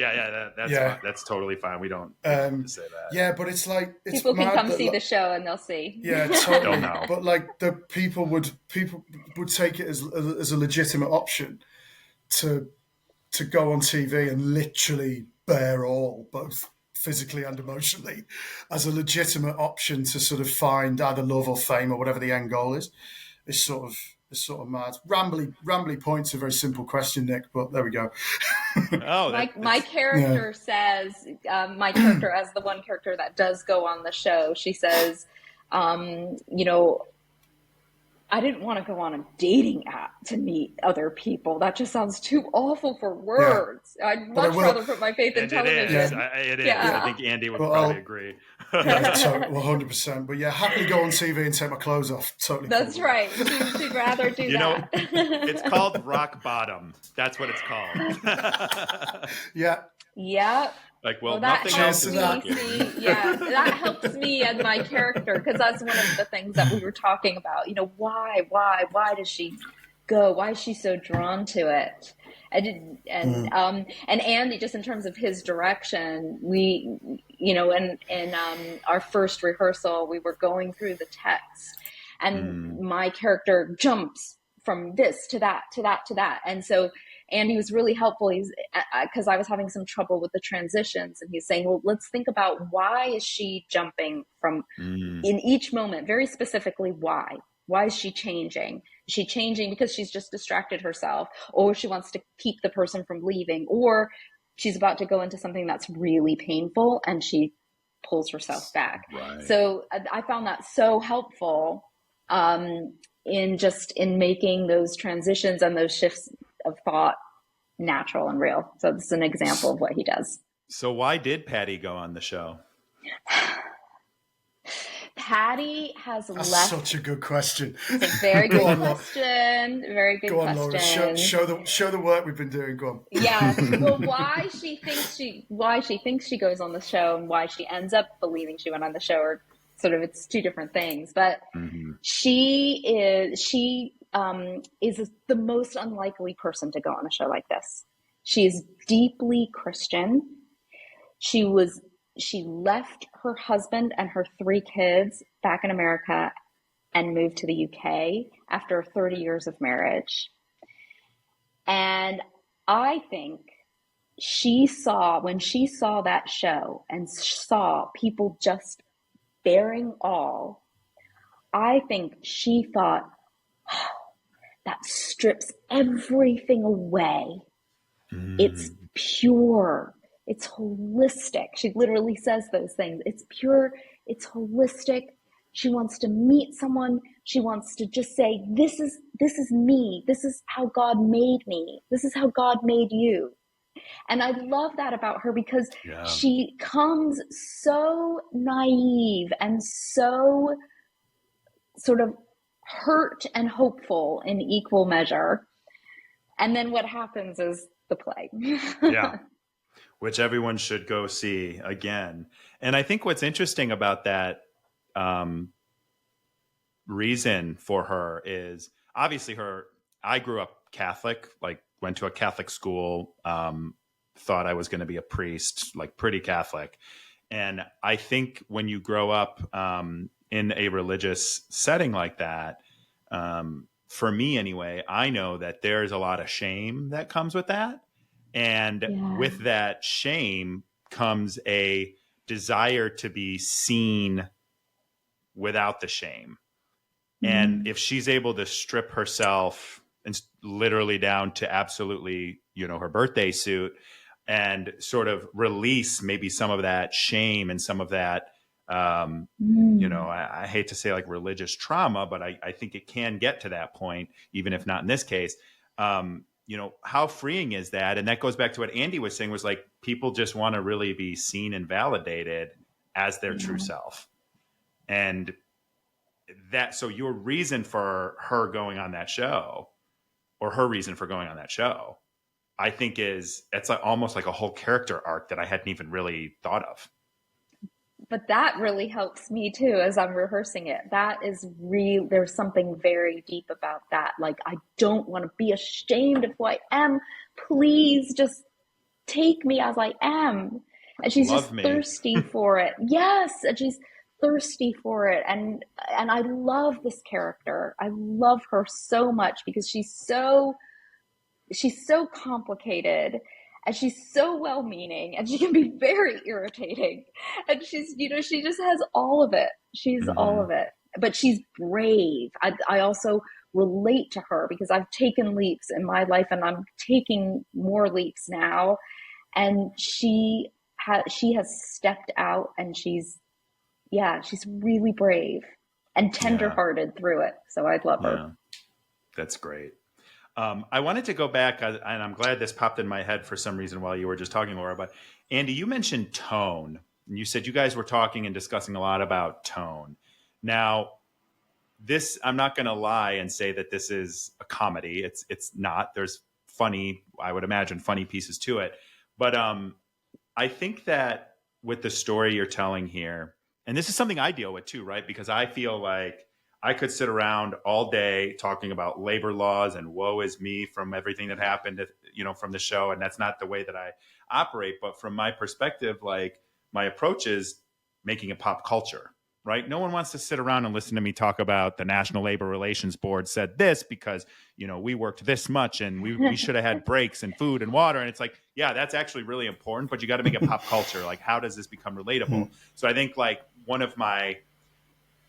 totally fine. We don't have to say that. Yeah, but it's like people can come see the show and they'll see. Yeah, totally. But like the people would take it as a legitimate option to go on TV and literally bear all, both physically and emotionally, as a legitimate option to sort of find either love or fame or whatever the end goal is. It's sort of mad. Rambly points, a very simple question, Nick, but there we go. My character says, my character as the one character that does go on the show, she says, I didn't want to go on a dating app to meet other people. That just sounds too awful for words. Yeah. I'd much rather put my faith in television. It is. Yeah. I think Andy would probably agree. Yeah, 100%. But yeah, happily go on TV and take my clothes off. Totally. That's cool. Right. She'd rather do that. It's called rock bottom. That's what it's called. Yeah. Yeah. Like, nothing else is working. That helps me and my character, because that's one of the things that we were talking about. Why does she go? Why is she so drawn to it? And Andy, just in terms of his direction, we, in our first rehearsal, we were going through the text, and my character jumps from this to that to that to that, and so Andy was really helpful. He's because I was having some trouble with the transitions, and he's saying, well, let's think about why is she jumping from in each moment, very specifically why. Why is she changing? Is she changing because she's just distracted herself, or she wants to keep the person from leaving, or she's about to go into something that's really painful and she pulls herself back. Right. So I found that so helpful in making those transitions and those shifts of thought natural and real. So this is an example of what he does. So why did Patty go on the show? Patty has That's left. Such a good question. It's a very good question. Very good go on, question. Laura. Show the work we've been doing. Go on. Yeah. Well, why she thinks she goes on the show and why she ends up believing she went on the show are sort of, it's two different things. But she is the most unlikely person to go on a show like this. She is deeply Christian. She left her husband and her 3 kids back in America and moved to the UK after 30 years of marriage. And I think when she saw that show and saw people just bearing all, I think she thought, oh, that strips everything away. It's pure. It's holistic. She literally says those things. It's pure. It's holistic. She wants to meet someone. She wants to just say, this is me. This is how God made me. This is how God made you. And I love that about her because she comes so naive and so sort of hurt and hopeful in equal measure. And then what happens is the play. Yeah. Which everyone should go see again. And I think what's interesting about that reason for her is obviously I grew up Catholic, like went to a Catholic school, thought I was going to be a priest, like pretty Catholic. And I think when you grow up in a religious setting like that, for me anyway, I know that there's a lot of shame that comes with that. And Yeah. with that shame comes a desire to be seen without the shame. And if she's able to strip herself and literally down to absolutely, her birthday suit and sort of release maybe some of that shame and some of that, I hate to say like religious trauma, but I think it can get to that point, even if not in this case. How freeing is that? And that goes back to what Andy was saying, was like, people just want to really be seen and validated as their true self. And so your reason for her going on that show, or her reason for going on that show, I think it's like almost like a whole character arc that I hadn't even really thought of. But that really helps me too as I'm rehearsing it. That is real. There's something very deep about that. Like, I don't want to be ashamed of who I am. Please just take me as I am. And she's Love just me. Thirsty for it. Yes. And she's thirsty for it. And I love this character. I love her so much because she's so complicated, and she's so well-meaning, and she can be very irritating, and she's, she just has all of it. She's all of it, but she's brave. I also relate to her because I've taken leaps in my life, and I'm taking more leaps now, and she has stepped out, and she's really brave and tenderhearted through it. So I love her. That's great. I wanted to go back, and I'm glad this popped in my head for some reason while you were just talking, Laura. But Andy, you mentioned tone, and you said you guys were talking and discussing a lot about tone. Now, this, I'm not going to lie and say that this is a comedy. It's not. There's funny, I would imagine, funny pieces to it. But I think that with the story you're telling here, and this is something I deal with too, right? Because I feel like I could sit around all day talking about labor laws and woe is me from everything that happened, from the show. And that's not the way that I operate. But from my perspective, like, my approach is making it pop culture, right? No one wants to sit around and listen to me talk about the National Labor Relations Board said this because, we worked this much and we should have had breaks and food and water. And it's like, yeah, that's actually really important, but you got to make it pop culture. Like, how does this become relatable? So I think like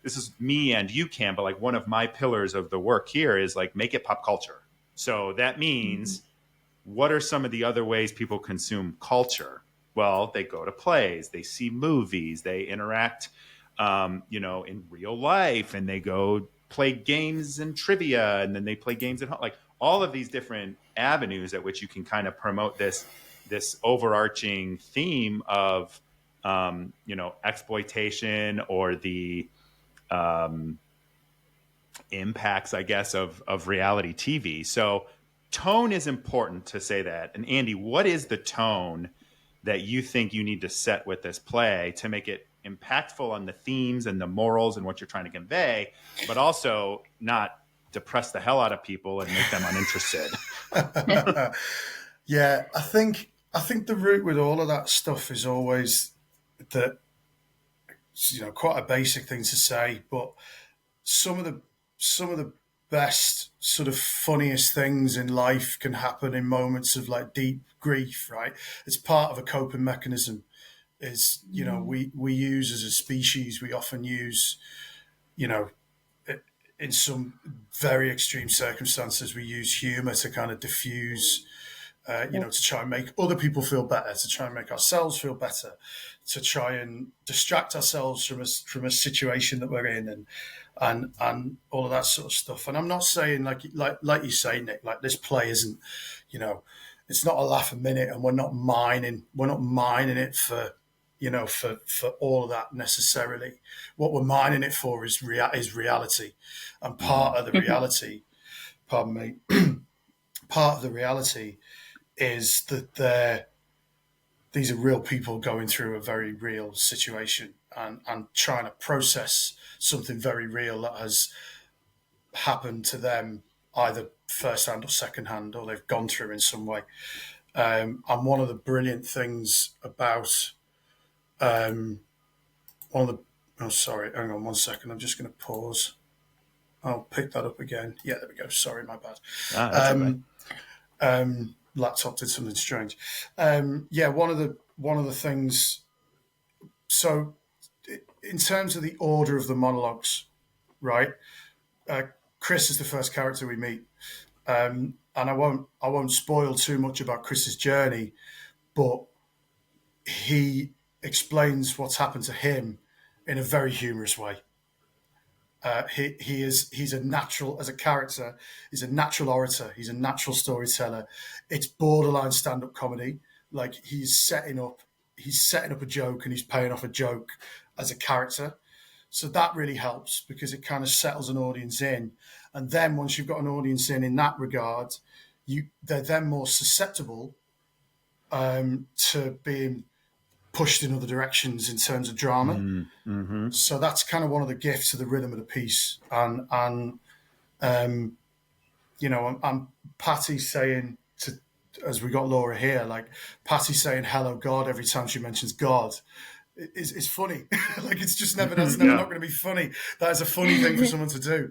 this is me and you, Cam, but like one of my pillars of the work here is like, make it pop culture. So that means what are some of the other ways people consume culture? Well, they go to plays, they see movies, they interact, in real life, and they go play games and trivia, and then they play games at home. Like all of these different avenues at which you can kind of promote this overarching theme of, exploitation or the impacts, I guess, of reality TV. So tone is important to say that. And Andy, what is the tone that you think you need to set with this play to make it impactful on the themes and the morals and what you're trying to convey, but also not depress the hell out of people and make them uninterested? Yeah, I think the root with all of that stuff is always that, quite a basic thing to say, but some of the best sort of funniest things in life can happen in moments of like deep grief, right? It's part of a coping mechanism. Is, we use as a species, we often use, in some very extreme circumstances, we use humor to kind of diffuse, to try and make other people feel better, to try and make ourselves feel better, to try and distract ourselves from a situation that we're in, and all of that sort of stuff. And I'm not saying like you say, Nick, like this play isn't, it's not a laugh a minute, and we're not mining it for, for all of that necessarily. What we're mining it for is reality, and part of the reality, pardon me, part of the reality is that these are real people going through a very real situation and trying to process something very real that has happened to them, either first hand or second hand, or they've gone through in some way. And one of the brilliant things about one of the oh sorry, hang on 1 second. I'm just going to pause. I'll pick that up again. Yeah, there we go. Sorry, my bad. That's okay. Laptop did something strange. Yeah, one of the things. So, in terms of the order of the monologues, right? Chris is the first character we meet, and I won't spoil too much about Chris's journey, but he explains what's happened to him in a very humorous way. He's a natural as a character. He's a natural orator. He's a natural storyteller. It's borderline stand-up comedy. Like he's setting up a joke and he's paying off a joke as a character. So that really helps because it kind of settles an audience in. And then once you've got an audience in that regard, they're then more susceptible to being pushed in other directions in terms of drama. Mm-hmm. So that's kind of one of the gifts of the rhythm of the piece. And you know, I'm Patty saying to, as we got Laura here, like Patty saying hello God every time she mentions God is funny. Like it's just never not going to be funny. That is a funny thing for someone to do.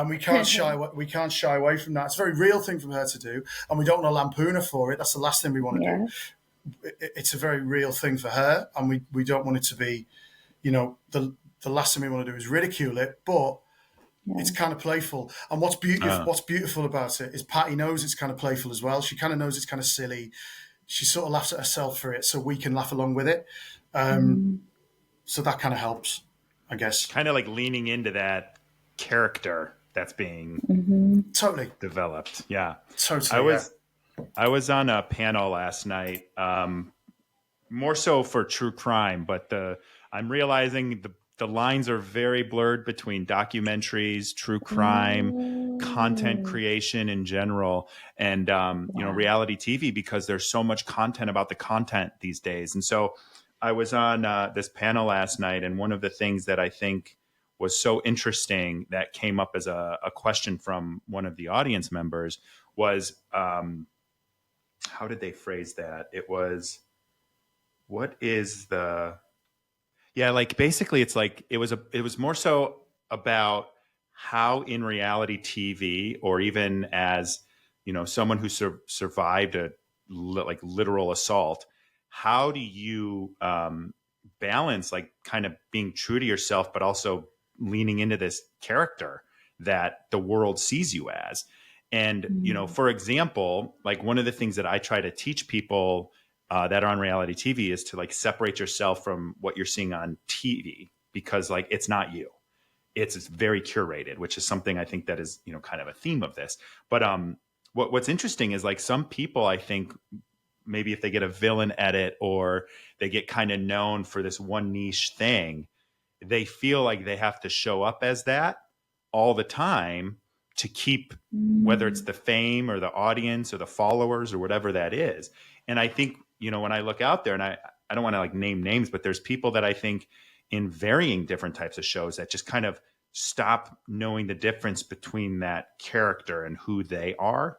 We can't shy away from that. It's a very real thing for her to do, and we don't want to lampoon her for it. That's the last thing we want to do. It's a very real thing for her, and we don't want it to be, you know, the last thing we want to do is ridicule it, but it's kind of playful. And what's beautiful about it is Patty knows it's kind of playful as well. She kind of knows it's kind of silly. She sort of laughs at herself for it, so we can laugh along with it. So that kind of helps, I guess. Kind of like leaning into that character that's being totally developed. Yeah, totally. I was on a panel last night, more so for true crime, but I'm realizing the lines are very blurred between documentaries, true crime, content creation in general, and you know, reality TV, because there's so much content about the content these days. And so I was on this panel last night, and one of the things that I think was so interesting that came up as a question from one of the audience members was, how did they phrase that? It was, what is the, like basically it's like, it was more so about how in reality TV, or even as, you know, someone who survived a like literal assault, how do you balance like kind of being true to yourself, but also leaning into this character that the world sees you as? And, you know, for example, like one of the things that I try to teach people that are on reality TV is to like separate yourself from what you're seeing on TV, because like it's not you. It's very curated, which is something I think that is, you know, kind of a theme of this. But what's interesting is like some people, I think maybe if they get a villain edit or they get kind of known for this one niche thing, they feel like they have to show up as that all the time to keep, whether it's the fame or the audience or the followers or whatever that is. And I think, you know, when I look out there, and I don't want to like name names, but there's people that I think in varying different types of shows that just kind of stop knowing the difference between that character and who they are.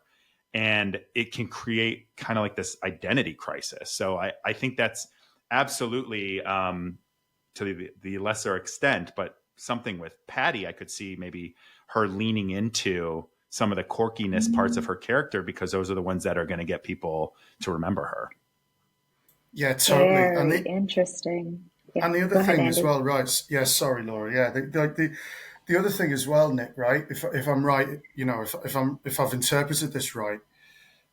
And it can create kind of like this identity crisis. So I think that's absolutely to the lesser extent, but something with Patty, I could see maybe her leaning into some of the quirkiness parts of her character, because those are the ones that are going to get people to remember her. Yeah, totally. Very interesting. Yeah. And the other thing as well, right? Yeah, sorry, Laura. Yeah, the other thing as well, Nick. Right? If I'm right, you know, if I've interpreted this right,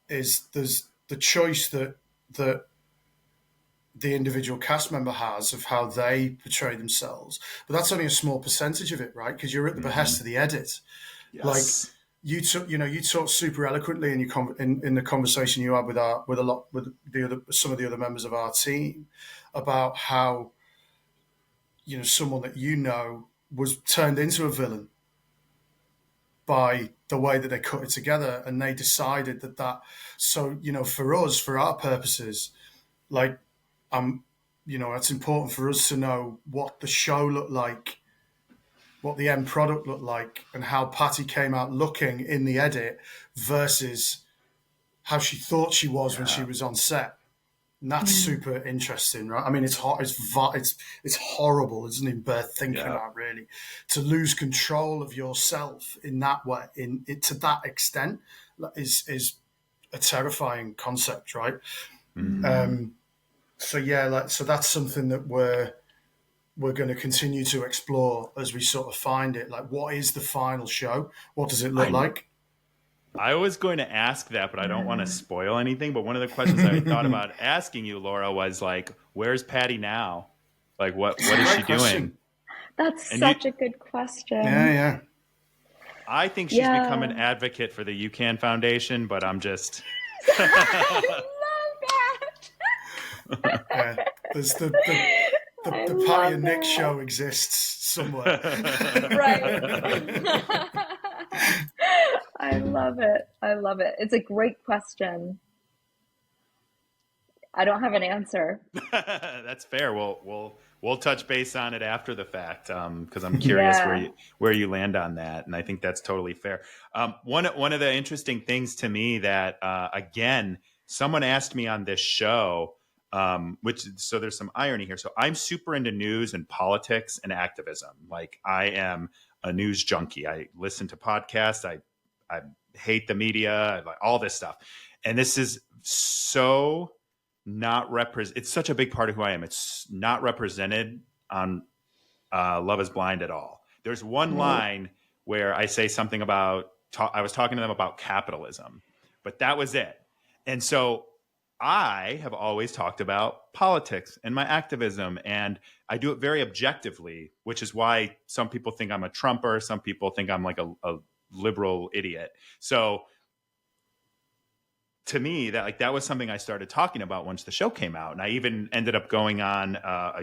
is there's the choice that the individual cast member has of how they portray themselves, but that's only a small percentage of it, right? Because you're at the behest of the edit. Yes. Like you talk super eloquently in the conversation you had with some of the other members of our team about how, you know, someone that you know was turned into a villain by the way that they cut it together, and they decided that. So, you know, for us, for our purposes, like, you know, it's important for us to know what the show looked like what the end product looked like and how Patty came out looking in the edit versus how she thought she was when she was on set. And that's super interesting, right? I mean, it's hot, it's horrible. It's an birth thinking about, really, to lose control of yourself in that way, to that extent, is a terrifying concept, right? So that's something that we're going to continue to explore as we sort of find it. Like, what is the final show? What does it look like? I was going to ask that, but I don't want to spoil anything. But one of the questions I thought about asking you, Laura, was like, where's Patty now? Like, what is she doing? That's such a good question. Yeah. I think she's become an advocate for the UCAN Foundation, but I'm just... I love that. Yeah. There's the Patty and Nick show exists somewhere. Right. I love it. It's a great question. I don't have an answer. That's fair. We'll touch base on it after the fact, because I'm curious where you land on that, and I think that's totally fair. One of the interesting things to me that again, someone asked me on this show, so there's some irony here. So I'm super into news and politics and activism. Like, I am a news junkie. I listen to podcasts. I hate the media, all this stuff. And this is so not it's such a big part of who I am. It's not represented on Love is Blind at all. There's one line where I say something about, I was talking to them about capitalism, but that was it. And so I have always talked about politics and my activism, and I do it very objectively, which is why some people think I'm a Trumper. Some people think I'm like a liberal idiot. So to me, that was something I started talking about once the show came out. And I even ended up going on a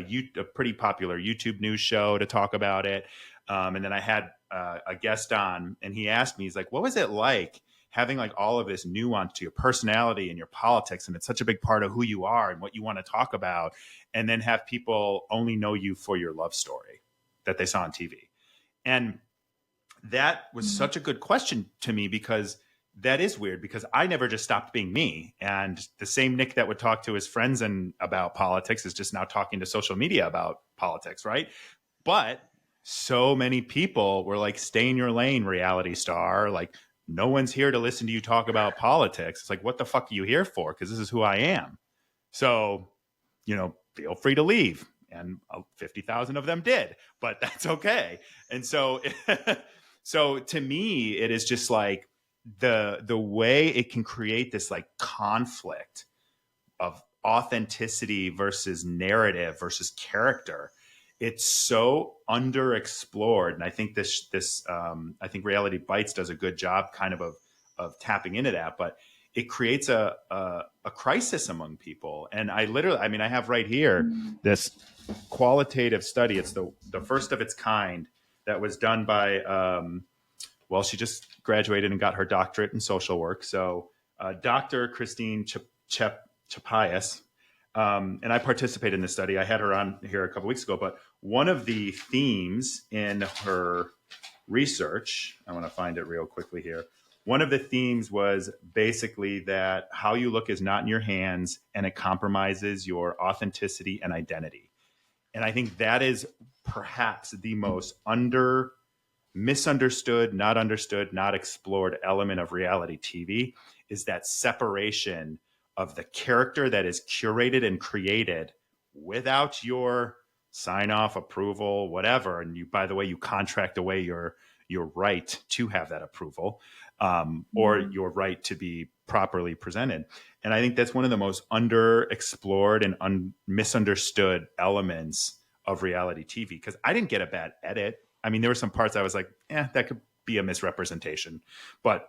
pretty popular YouTube news show to talk about it. And then I had a guest on, and he asked me, he's like, what was it like having like all of this nuance to your personality and your politics? And it's such a big part of who you are and what you want to talk about. And then have people only know you for your love story that they saw on TV. And that was such a good question to me, because that is weird, because I never just stopped being me. And the same Nick that would talk to his friends about politics is just now talking to social media about politics, right? But so many people were like, stay in your lane, reality star. Like, no one's here to listen to you talk about politics. It's like, what the fuck are you here for? Because this is who I am. So, feel free to leave. And 50,000 of them did, but that's okay. And so, so to me, it is just like the way it can create this like conflict of authenticity versus narrative versus character. It's so underexplored, and I think I think Reality Bites does a good job kind of tapping into that. But it creates a crisis among people. And I have right here this qualitative study. It's the first of its kind that was done by, she just graduated and got her doctorate in social work. So Dr. Christine Chapias, and I participated in this study. I had her on here a couple weeks ago, but one of the themes in her research, I want to find it real quickly here. One of the themes was basically that how you look is not in your hands, and it compromises your authenticity and identity. And I think that is perhaps the most misunderstood, not explored element of reality TV, is that separation of the character that is curated and created without your sign off, approval, whatever. And by the way, you contract away your right to have that approval, or your right to be properly presented. And I think that's one of the most underexplored and misunderstood elements of reality TV, because I didn't get a bad edit. I mean, there were some parts I was like, that could be a misrepresentation. But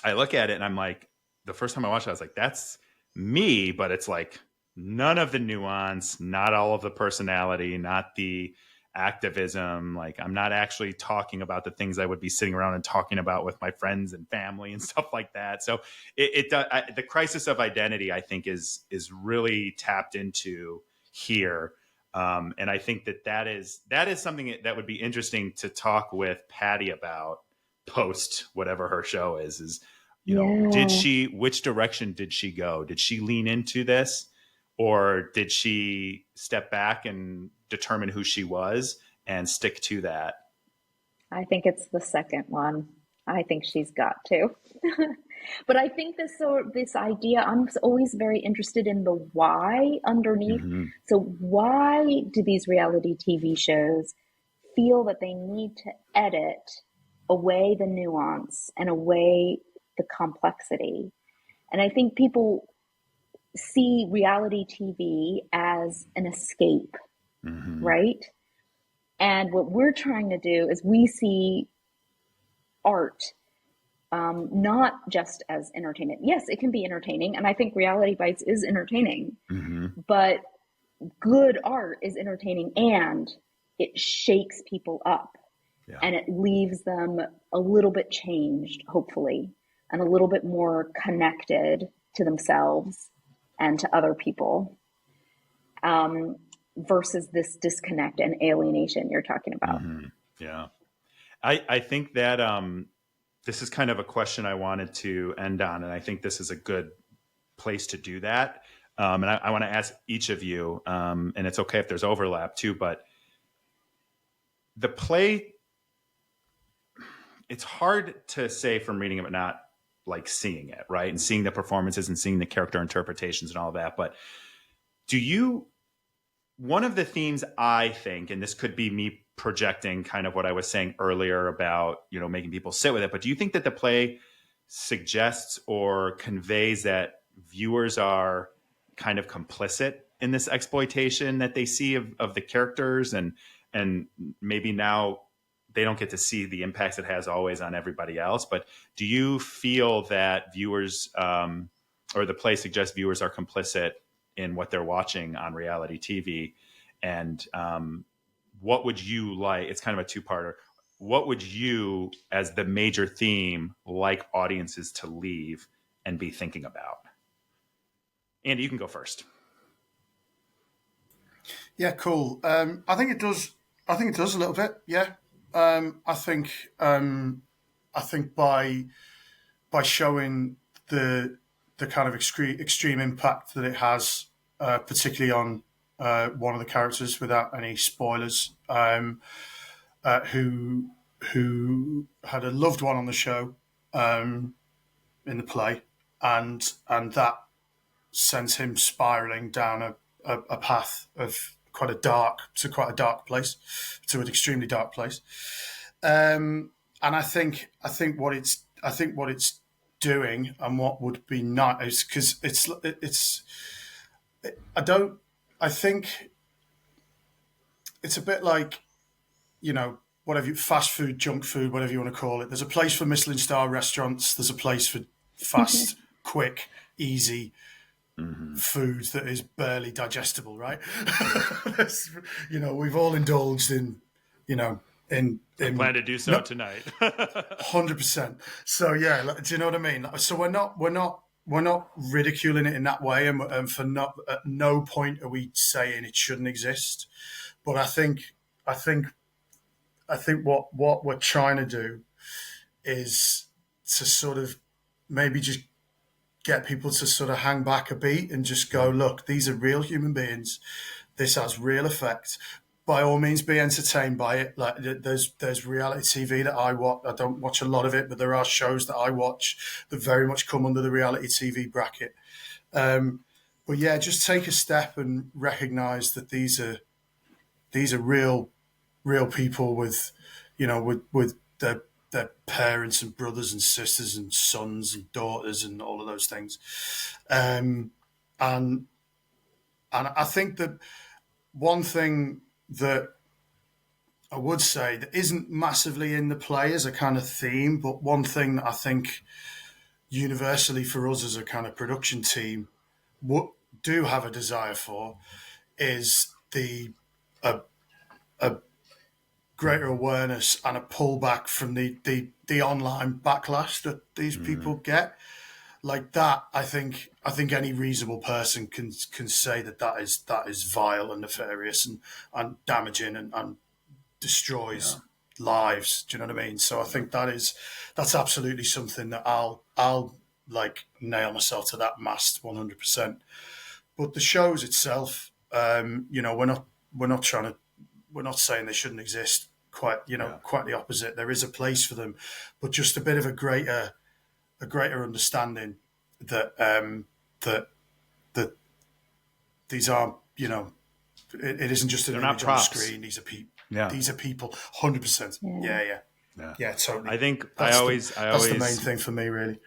I look at it and I'm like, the first time I watched it, I was like, that's me. But it's like none of the nuance, not all of the personality, not the activism. Like, I'm not actually talking about the things I would be sitting around and talking about with my friends and family and stuff like that. So the crisis of identity, I think, is really tapped into here. And I think that is something that would be interesting to talk with Patty about post whatever her show is, Yeah. which direction did she go? Did she lean into this, or did she step back and determine who she was and stick to that? I think it's the second one. I think she's got to. But I think this idea, I'm always very interested in the why underneath. Mm-hmm. So why do these reality TV shows feel that they need to edit away the nuance and away the complexity? And I think people see reality TV as an escape, Mm-hmm. right? And what we're trying to do is we see art not just as entertainment. Yes, it can be entertaining, and I think Reality Bites is entertaining, Mm-hmm. but good art is entertaining and it shakes people up Yeah. and it leaves them a little bit changed, hopefully, and a little bit more connected to themselves and to other people, versus this disconnect and alienation you're talking about. Mm-hmm. Yeah. I think that this is kind of a question I wanted to end on, and I think this is a good place to do that. And I want to ask each of you, and it's okay if there's overlap too, but the play, it's hard to say from reading it, but not like seeing it, right? And seeing the performances and seeing the character interpretations and all that. But one of the themes I think, and this could be me projecting kind of what I was saying earlier about, making people sit with it, but do you think that the play suggests or conveys that viewers are kind of complicit in this exploitation that they see of the characters, and maybe now they don't get to see the impacts it has always on everybody else? But do you feel that viewers, or the play suggests viewers are complicit in what they're watching on reality TV? And what would you like? It's kind of a two-parter. What would you, as the major theme, like audiences to leave and be thinking about? Andy, you can go first. Yeah, cool. I think it does. I think it does a little bit. Yeah. I think. I think by showing the kind of extreme impact that it has, particularly on one of the characters, without any spoilers, who had a loved one on the show, in the play, and that sends him spiraling down a path of quite a dark place, to an extremely dark place. And I think what it's doing, and what would be nice, because I think it's a bit like, whatever fast food, junk food, whatever you want to call it. There's a place for Michelin star restaurants. There's a place for fast, quick, easy food that is barely digestible, right? We've all indulged in, I plan to do so tonight. 100%. So yeah, do you know what I mean? So we're not ridiculing it in that way, and at no point are we saying it shouldn't exist. But I think what we're trying to do is to sort of maybe just get people to sort of hang back a beat and just go, look, these are real human beings. This has real effect. By all means, be entertained by it. Like, there's reality TV that I watch. I don't watch a lot of it, but there are shows that I watch that very much come under the reality TV bracket. But yeah, just take a step and recognize that these are real people with, with their parents and brothers and sisters and sons and daughters and all of those things. And I think that one thing that I would say that isn't massively in the play as a kind of theme, but one thing that I think universally for us as a kind of production team do have a desire for is a greater awareness and a pullback from the online backlash that these people get. like that, I think any reasonable person can say that is vile and nefarious and damaging and destroys lives. Do you know what I mean? So I think that's absolutely something that I'll like nail myself to that mast 100%. But the shows itself, we're not trying to, we're not saying they shouldn't exist. Quite the opposite. There is a place for them, but just a bit of a greater understanding that that these aren't, it isn't just an They're image not on the props. screen. These are people. Yeah. These are people. 100%. Yeah. Totally. I think that's the main thing for me, really.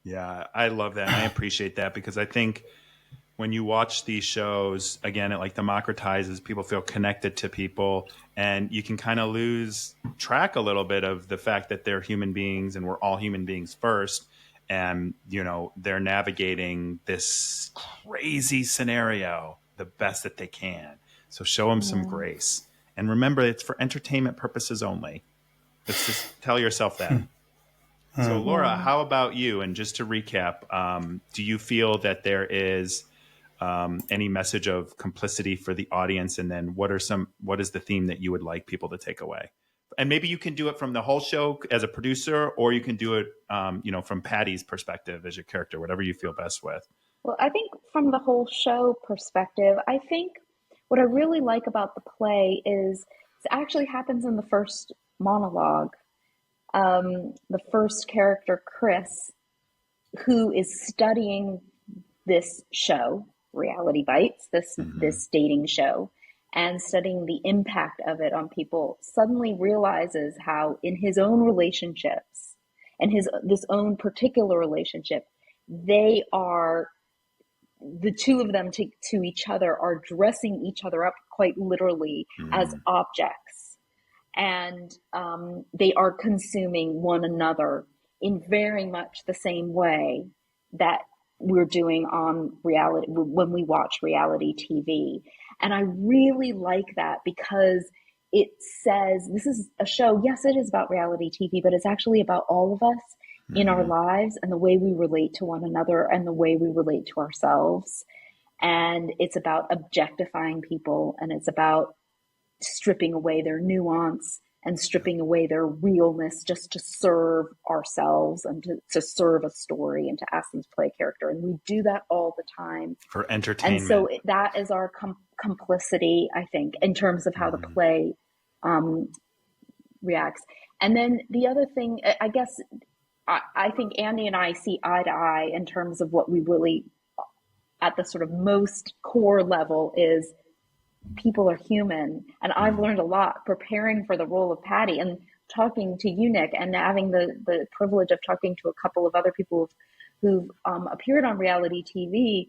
Yeah, I love that. And I appreciate that, because I think when you watch these shows, again, it like democratizes, people feel connected to people, and you can kind of lose track a little bit of the fact that they're human beings and we're all human beings first. And, they're navigating this crazy scenario the best that they can. So show them some grace. And remember, it's for entertainment purposes only. Let's just tell yourself that. So, Laura, how about you? And just to recap, do you feel that there is any message of complicity for the audience? And then what is the theme that you would like people to take away? And maybe you can do it from the whole show as a producer, or you can do it, from Patty's perspective as your character, whatever you feel best with. Well, I think from the whole show perspective, I think what I really like about the play is it actually happens in the first monologue. The first character, Chris, who is studying this show, Reality Bites, this dating show, and studying the impact of it on people, suddenly realizes how in his own relationships and this own particular relationship, they are, the two of them to each other are dressing each other up quite literally as objects. And they are consuming one another in very much the same way that we're doing on reality when we watch reality TV. And I really like that, because it says this is a show, yes, it is about reality TV, but it's actually about all of us in our lives and the way we relate to one another and the way we relate to ourselves. And it's about objectifying people, and it's about stripping away their nuance and stripping away their realness just to serve ourselves and to serve a story and to ask them to play a character. And we do that all the time. For entertainment. And so that is our complicity, I think, in terms of how the play reacts. And then the other thing, I guess, I think Andy and I see eye to eye in terms of what we really, at the sort of most core level, is people are human. And I've learned a lot preparing for the role of Patty and talking to you, Nick, and having the privilege of talking to a couple of other people who've appeared on reality TV.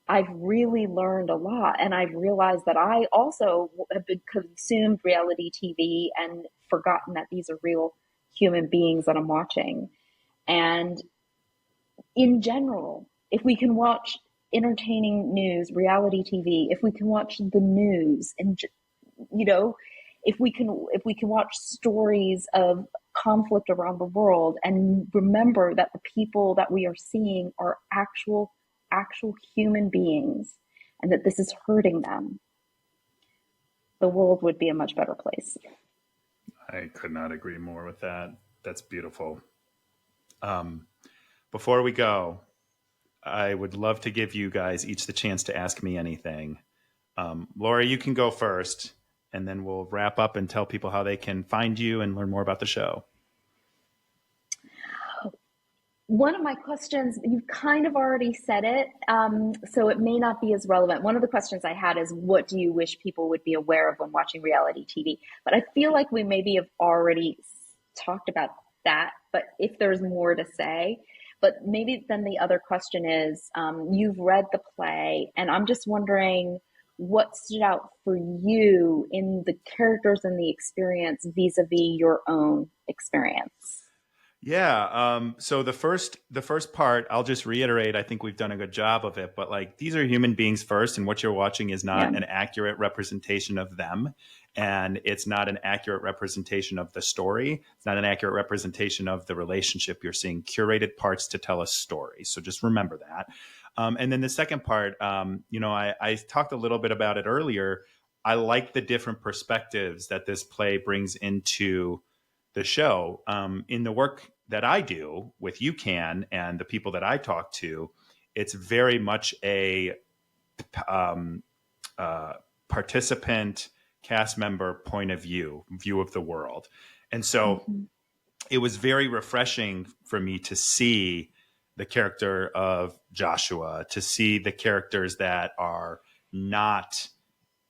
I've really learned a lot. And I've realized that I also have been consumed reality TV and forgotten that these are real human beings that I'm watching. And in general, if we can watch entertaining news, reality TV, if we can watch the news, and if we can watch stories of conflict around the world and remember that the people that we are seeing are actual human beings and that this is hurting them, the world would be a much better place. I could not agree more with that. That's beautiful. Before we go, I would love to give you guys each the chance to ask me anything. Laura, you can go first, and then we'll wrap up and tell people how they can find you and learn more about the show. One of my questions, you've kind of already said it, so it may not be as relevant. One of the questions I had is, what do you wish people would be aware of when watching reality TV? But I feel like we maybe have already talked about that, but if there's more to say. But maybe then the other question is, you've read the play, and I'm just wondering what stood out for you in the characters and the experience vis-a-vis your own experience. Yeah. So the first part, I'll just reiterate, I think we've done a good job of it, but like these are human beings first, and what you're watching is Yeah. not an accurate representation of them. And it's not an accurate representation of the story. It's not an accurate representation of the relationship. You're seeing curated parts to tell a story. So just remember that. And then the second part, I talked a little bit about it earlier. I like the different perspectives that this play brings into the show. In the work that I do with UCAN and the people that I talk to, it's very much a um, participant, cast member point of view of the world. And so Mm-hmm. it was very refreshing for me to see the character of Joshua, to see the characters that are not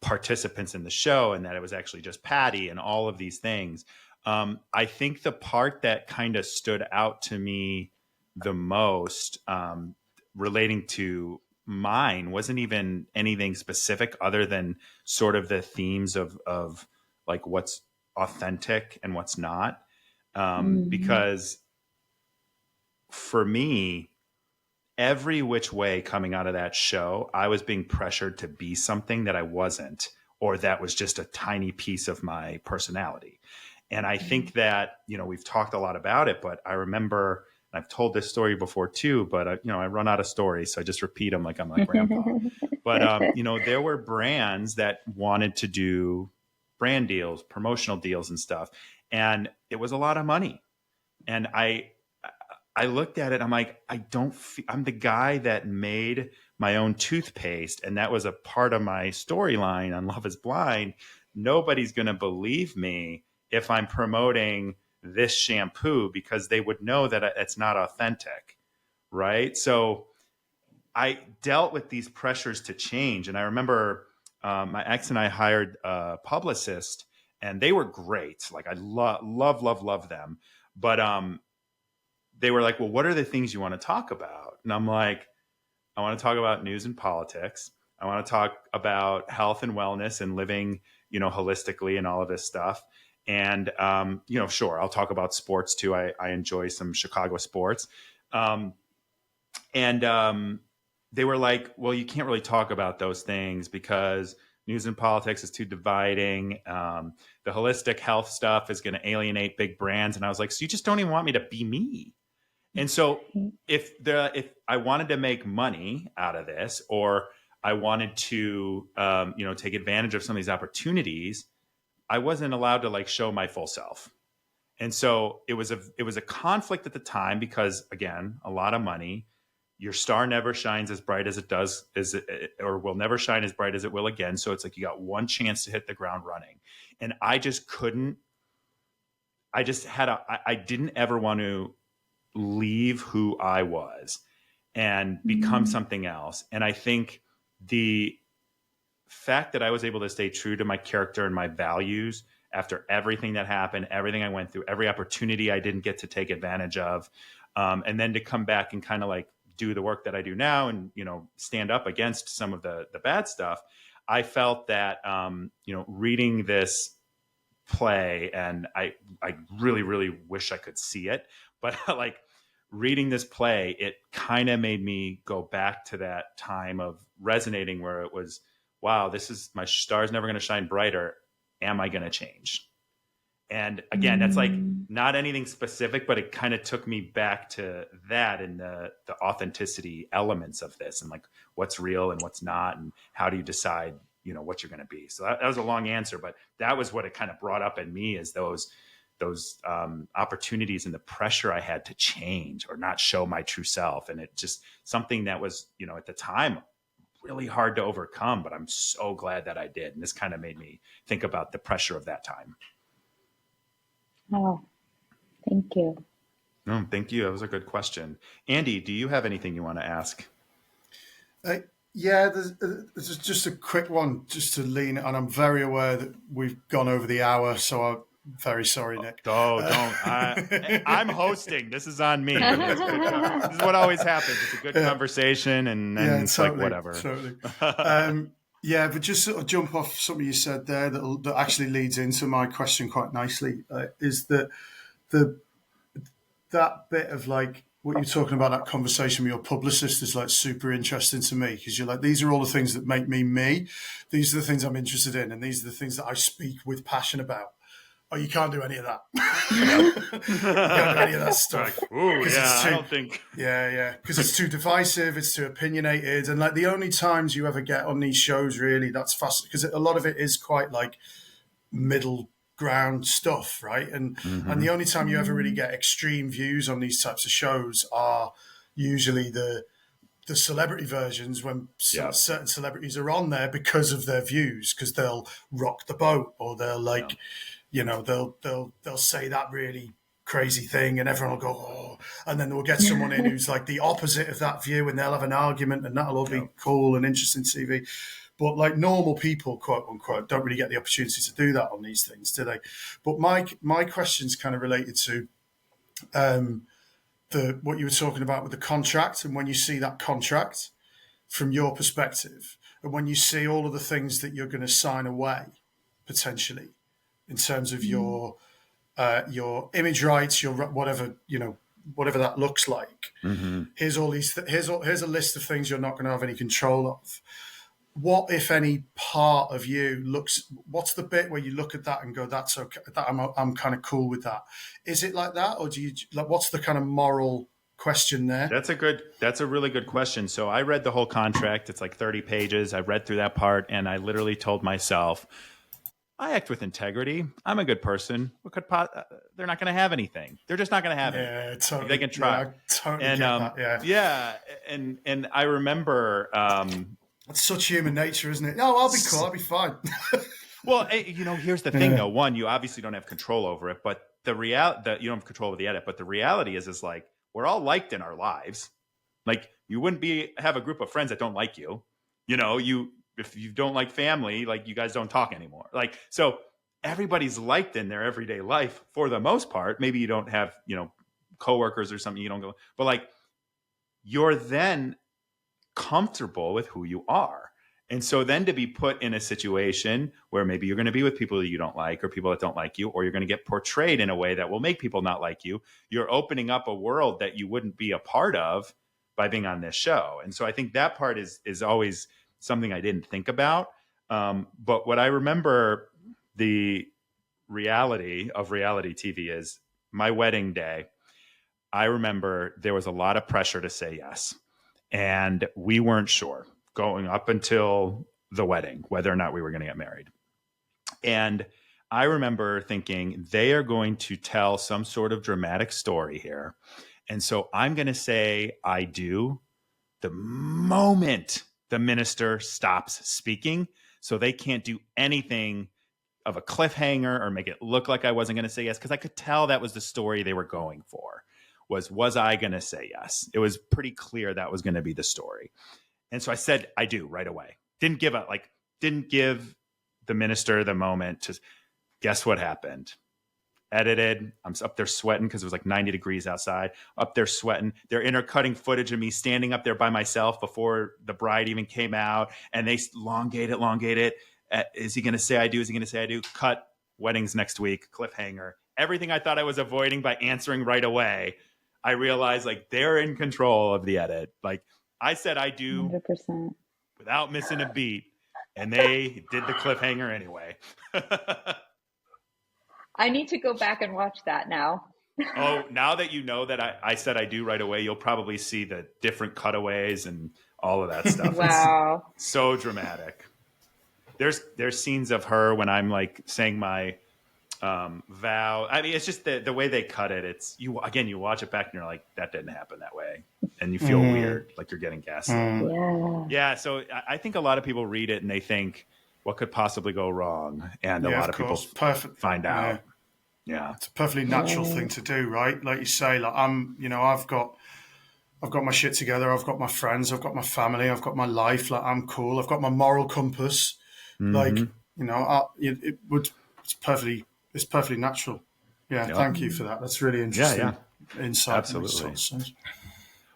participants in the show, and that it was actually just Patty and all of these things. I think the part that kind of stood out to me the most, relating to mine, wasn't even anything specific other than sort of the themes of like what's authentic and what's not. Mm-hmm. Because for me, every which way coming out of that show, I was being pressured to be something that I wasn't, or that was just a tiny piece of my personality. And I think that, we've talked a lot about it, but I remember, and I've told this story before too, but I run out of stories. So I just repeat them like I'm my grandpa. But, there were brands that wanted to do brand deals, promotional deals and stuff. And it was a lot of money. And I looked at it. I'm like, I'm the guy that made my own toothpaste, and that was a part of my storyline on Love Is Blind. Nobody's going to believe me if I'm promoting this shampoo, because they would know that it's not authentic, right? So I dealt with these pressures to change, and I remember my ex and I hired a publicist, and they were great. Like I love them, but they were like, well, what are the things you want to talk about? And I'm like, I want to talk about news and politics. I want to talk about health and wellness and living, holistically and all of this stuff. And, sure, I'll talk about sports too. I enjoy some Chicago sports. And they were like, well, you can't really talk about those things because news and politics is too dividing. The holistic health stuff is going to alienate big brands. And I was like, so you just don't even want me to be me? And so if I wanted to make money out of this, or I wanted to, take advantage of some of these opportunities, I wasn't allowed to like show my full self. And so it was a conflict at the time because, again, a lot of money. Your star never shines as bright as it does, or will never shine as bright as it will again. So it's like you got one chance to hit the ground running. And I just couldn't. I didn't ever want to leave who I was and become something else. And I think the fact that I was able to stay true to my character and my values after everything that happened, everything I went through, every opportunity I didn't get to take advantage of, and then to come back and kind of like do the work that I do now and, stand up against some of the bad stuff. I felt that, reading this play, and I really, really wish I could see it, but like reading this play, it kind of made me go back to that time of resonating where it was, wow, this is, my star's never going to shine brighter. Am I going to change? And again, that's like not anything specific, but it kind of took me back to that and the authenticity elements of this, and like what's real and what's not, and how do you decide, what you're going to be. So that was a long answer, but that was what it kind of brought up in me, is those opportunities and the pressure I had to change or not show my true self. And it just something that was, at the time really hard to overcome, but I'm so glad that I did. And this kind of made me think about the pressure of that time. Oh, thank you. No, thank you. That was a good question. Andy, do you have anything you want to ask? Yeah, there's just a quick one just to lean on. I'm very aware that we've gone over the hour, so I'm very sorry, Nick. Oh, don't. I'm hosting. This is on me. This is what always happens. It's a good conversation, and then it's totally, like whatever. Totally. Yeah, but just sort of jump off something you said there that actually leads into my question quite nicely, is that the that bit of like what you're talking about, that conversation with your publicist is like super interesting to me, because you're like, these are all the things that make me me. These are the things I'm interested in, and these are the things that I speak with passion about. Oh, you can't do any of that. You can't do any of that stuff. Like, ooh, yeah, Too, I don't think. yeah, because it's too divisive, it's too opinionated, and like the only times you ever get on these shows, really, that's fast, because a lot of it is quite like middle ground stuff, right? And the only time you ever really get extreme views on these types of shows are usually the celebrity versions, when certain celebrities are on there because of their views, because they'll rock the boat, or they'll like, they'll say that really crazy thing, and everyone will go, oh, and then we'll get someone in who's like the opposite of that view, and they'll have an argument, and that'll all be cool and interesting TV. But like normal people, quote unquote, don't really get the opportunity to do that on these things, do they? But my question's kind of related to what you were talking about with the contract, and when you see that contract from your perspective, and when you see all of the things that you're going to sign away potentially in terms of your image rights, your whatever, whatever that looks like. Here's all these. Here's a list of things you're not going to have any control of. What, if any, part of you looks? What's the bit where you look at that and go, "That's okay. That I'm kind of cool with that." Is it like that, or do you like? What's the kind of moral question there? That's a really good question. So I read the whole contract. It's like 30 pages. I read through that part, and I literally told myself, I act with integrity. I'm a good person. They're not going to have anything. They're just not going to have anything. Yeah, totally. They can try. Yeah, I totally get that. Yeah. And I remember. That's such human nature, isn't it? No, I'll be cool. I'll be fine. Well, here's the thing, though. One, you obviously don't have control over it, but you don't have control over the edit. But the reality is like we're all liked in our lives. Like you wouldn't have a group of friends that don't like you. If you don't like family, like you guys don't talk anymore. Like so, everybody's liked in their everyday life for the most part. Maybe you don't have coworkers or something you don't go, but like you're then comfortable with who you are. And so then to be put in a situation where maybe you're going to be with people that you don't like, or people that don't like you, or you're going to get portrayed in a way that will make people not like you, you're opening up a world that you wouldn't be a part of by being on this show. And so I think that part is always something I didn't think about. But what I remember, the reality of reality TV is my wedding day. I remember there was a lot of pressure to say yes. And we weren't sure going up until the wedding whether or not we were going to get married. And I remember thinking they are going to tell some sort of dramatic story here. And so I'm going to say I do the moment the minister stops speaking. So they can't do anything of a cliffhanger or make it look like I wasn't going to say yes, because I could tell that was the story they were going for. Was I going to say yes? It was pretty clear that was going to be the story. And so I said, I do right away. Didn't give the minister the moment to guess what happened. Edited. I'm up there sweating because it was like 90 degrees outside. Up there sweating. They're intercutting footage of me standing up there by myself before the bride even came out. And they elongate it. Is he going to say I do? Is he going to say I do? Cut. Weddings next week. Cliffhanger. Everything I thought I was avoiding by answering right away, I realized like they're in control of the edit. Like I said, I do 100%. Without missing a beat, and they did the cliffhanger anyway. I need to go back and watch that now. Oh, now that you know that I said I do right away, you'll probably see the different cutaways and all of that stuff. Wow. It's so dramatic. There's scenes of her when I'm like saying my vow. I mean, it's just the way they cut it. It's you watch it back and you're like, that didn't happen that way, and you feel weird, like you're getting gaslit. Yeah. So I think a lot of people read it and they think, what could possibly go wrong? And a lot of people find out. Yeah, it's a perfectly natural thing to do, right? Like you say, like I've got my shit together. I've got my friends. I've got my family. I've got my life. Like I'm cool. I've got my moral compass. Like it's perfectly natural. Yeah, thank you for that. That's really interesting insight. Absolutely.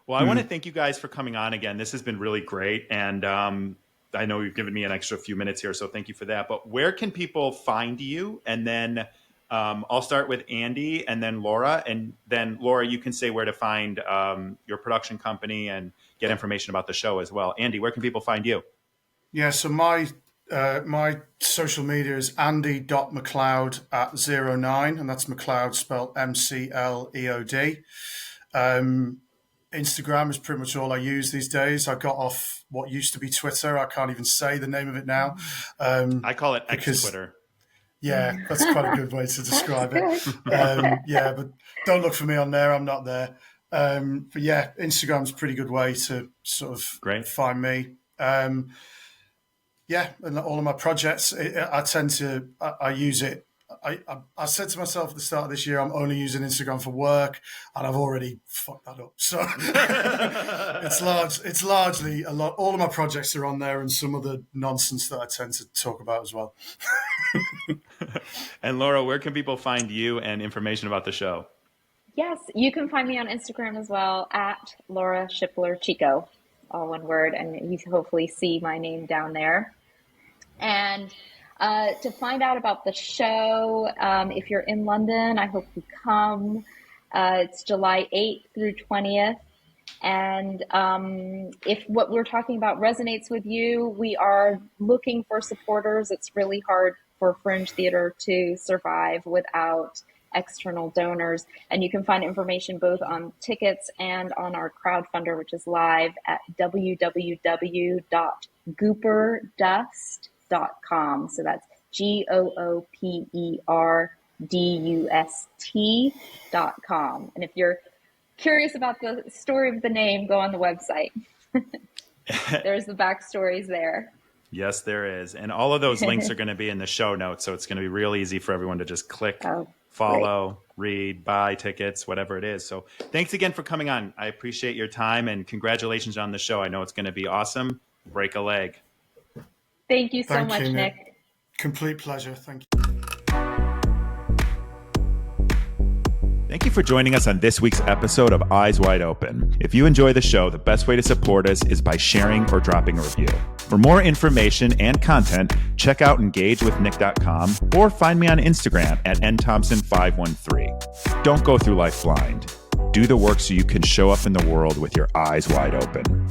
Well, I want to thank you guys for coming on again. This has been really great. And I know you've given me an extra few minutes here, so thank you for that. But where can people find you? And then I'll start with Andy and then Laura. And then, Laura, you can say where to find your production company and get information about the show as well. Andy, where can people find you? Yeah, so my social media is andy.mcleod at 09, and that's McLeod spelled MCLEOD. Instagram is pretty much all I use these days. I got off what used to be Twitter. I can't even say the name of it now. I call it X-Twitter. Yeah, that's quite a good way to describe it. Yeah, but don't look for me on there. I'm not there. But yeah, Instagram's a pretty good way to sort of find me. Yeah, and all of my projects, I use it. I said to myself at the start of this year, I'm only using Instagram for work, and I've already fucked that up. So it's largely a lot. All of my projects are on there, and some of the nonsense that I tend to talk about as well. And Laura, where can people find you and information about the show? Yes, you can find me on Instagram as well at Laura Shipler-Chico, all one word, and you hopefully see my name down there. And to find out about the show, if you're in London, I hope you come. It's July 8th through 20th. And if what we're talking about resonates with you, we are looking for supporters. It's really hard for fringe theater to survive without external donors. And you can find information both on tickets and on our crowdfunder, which is live at www.gooperdust.com. So that's GOOPERDUST.com. And if you're curious about the story of the name, go on the website. There's the backstories there. Yes, there is. And all of those links are going to be in the show notes. So it's going to be real easy for everyone to just click, follow, read, buy tickets, whatever it is. So thanks again for coming on. I appreciate your time and congratulations on the show. I know it's going to be awesome. Break a leg. Thank you so much, Nick. Complete pleasure. Thank you. Thank you for joining us on this week's episode of Eyes Wide Open. If you enjoy the show, the best way to support us is by sharing or dropping a review. For more information and content, check out engagewithnick.com or find me on Instagram at nthompson513. Don't go through life blind. Do the work so you can show up in the world with your eyes wide open.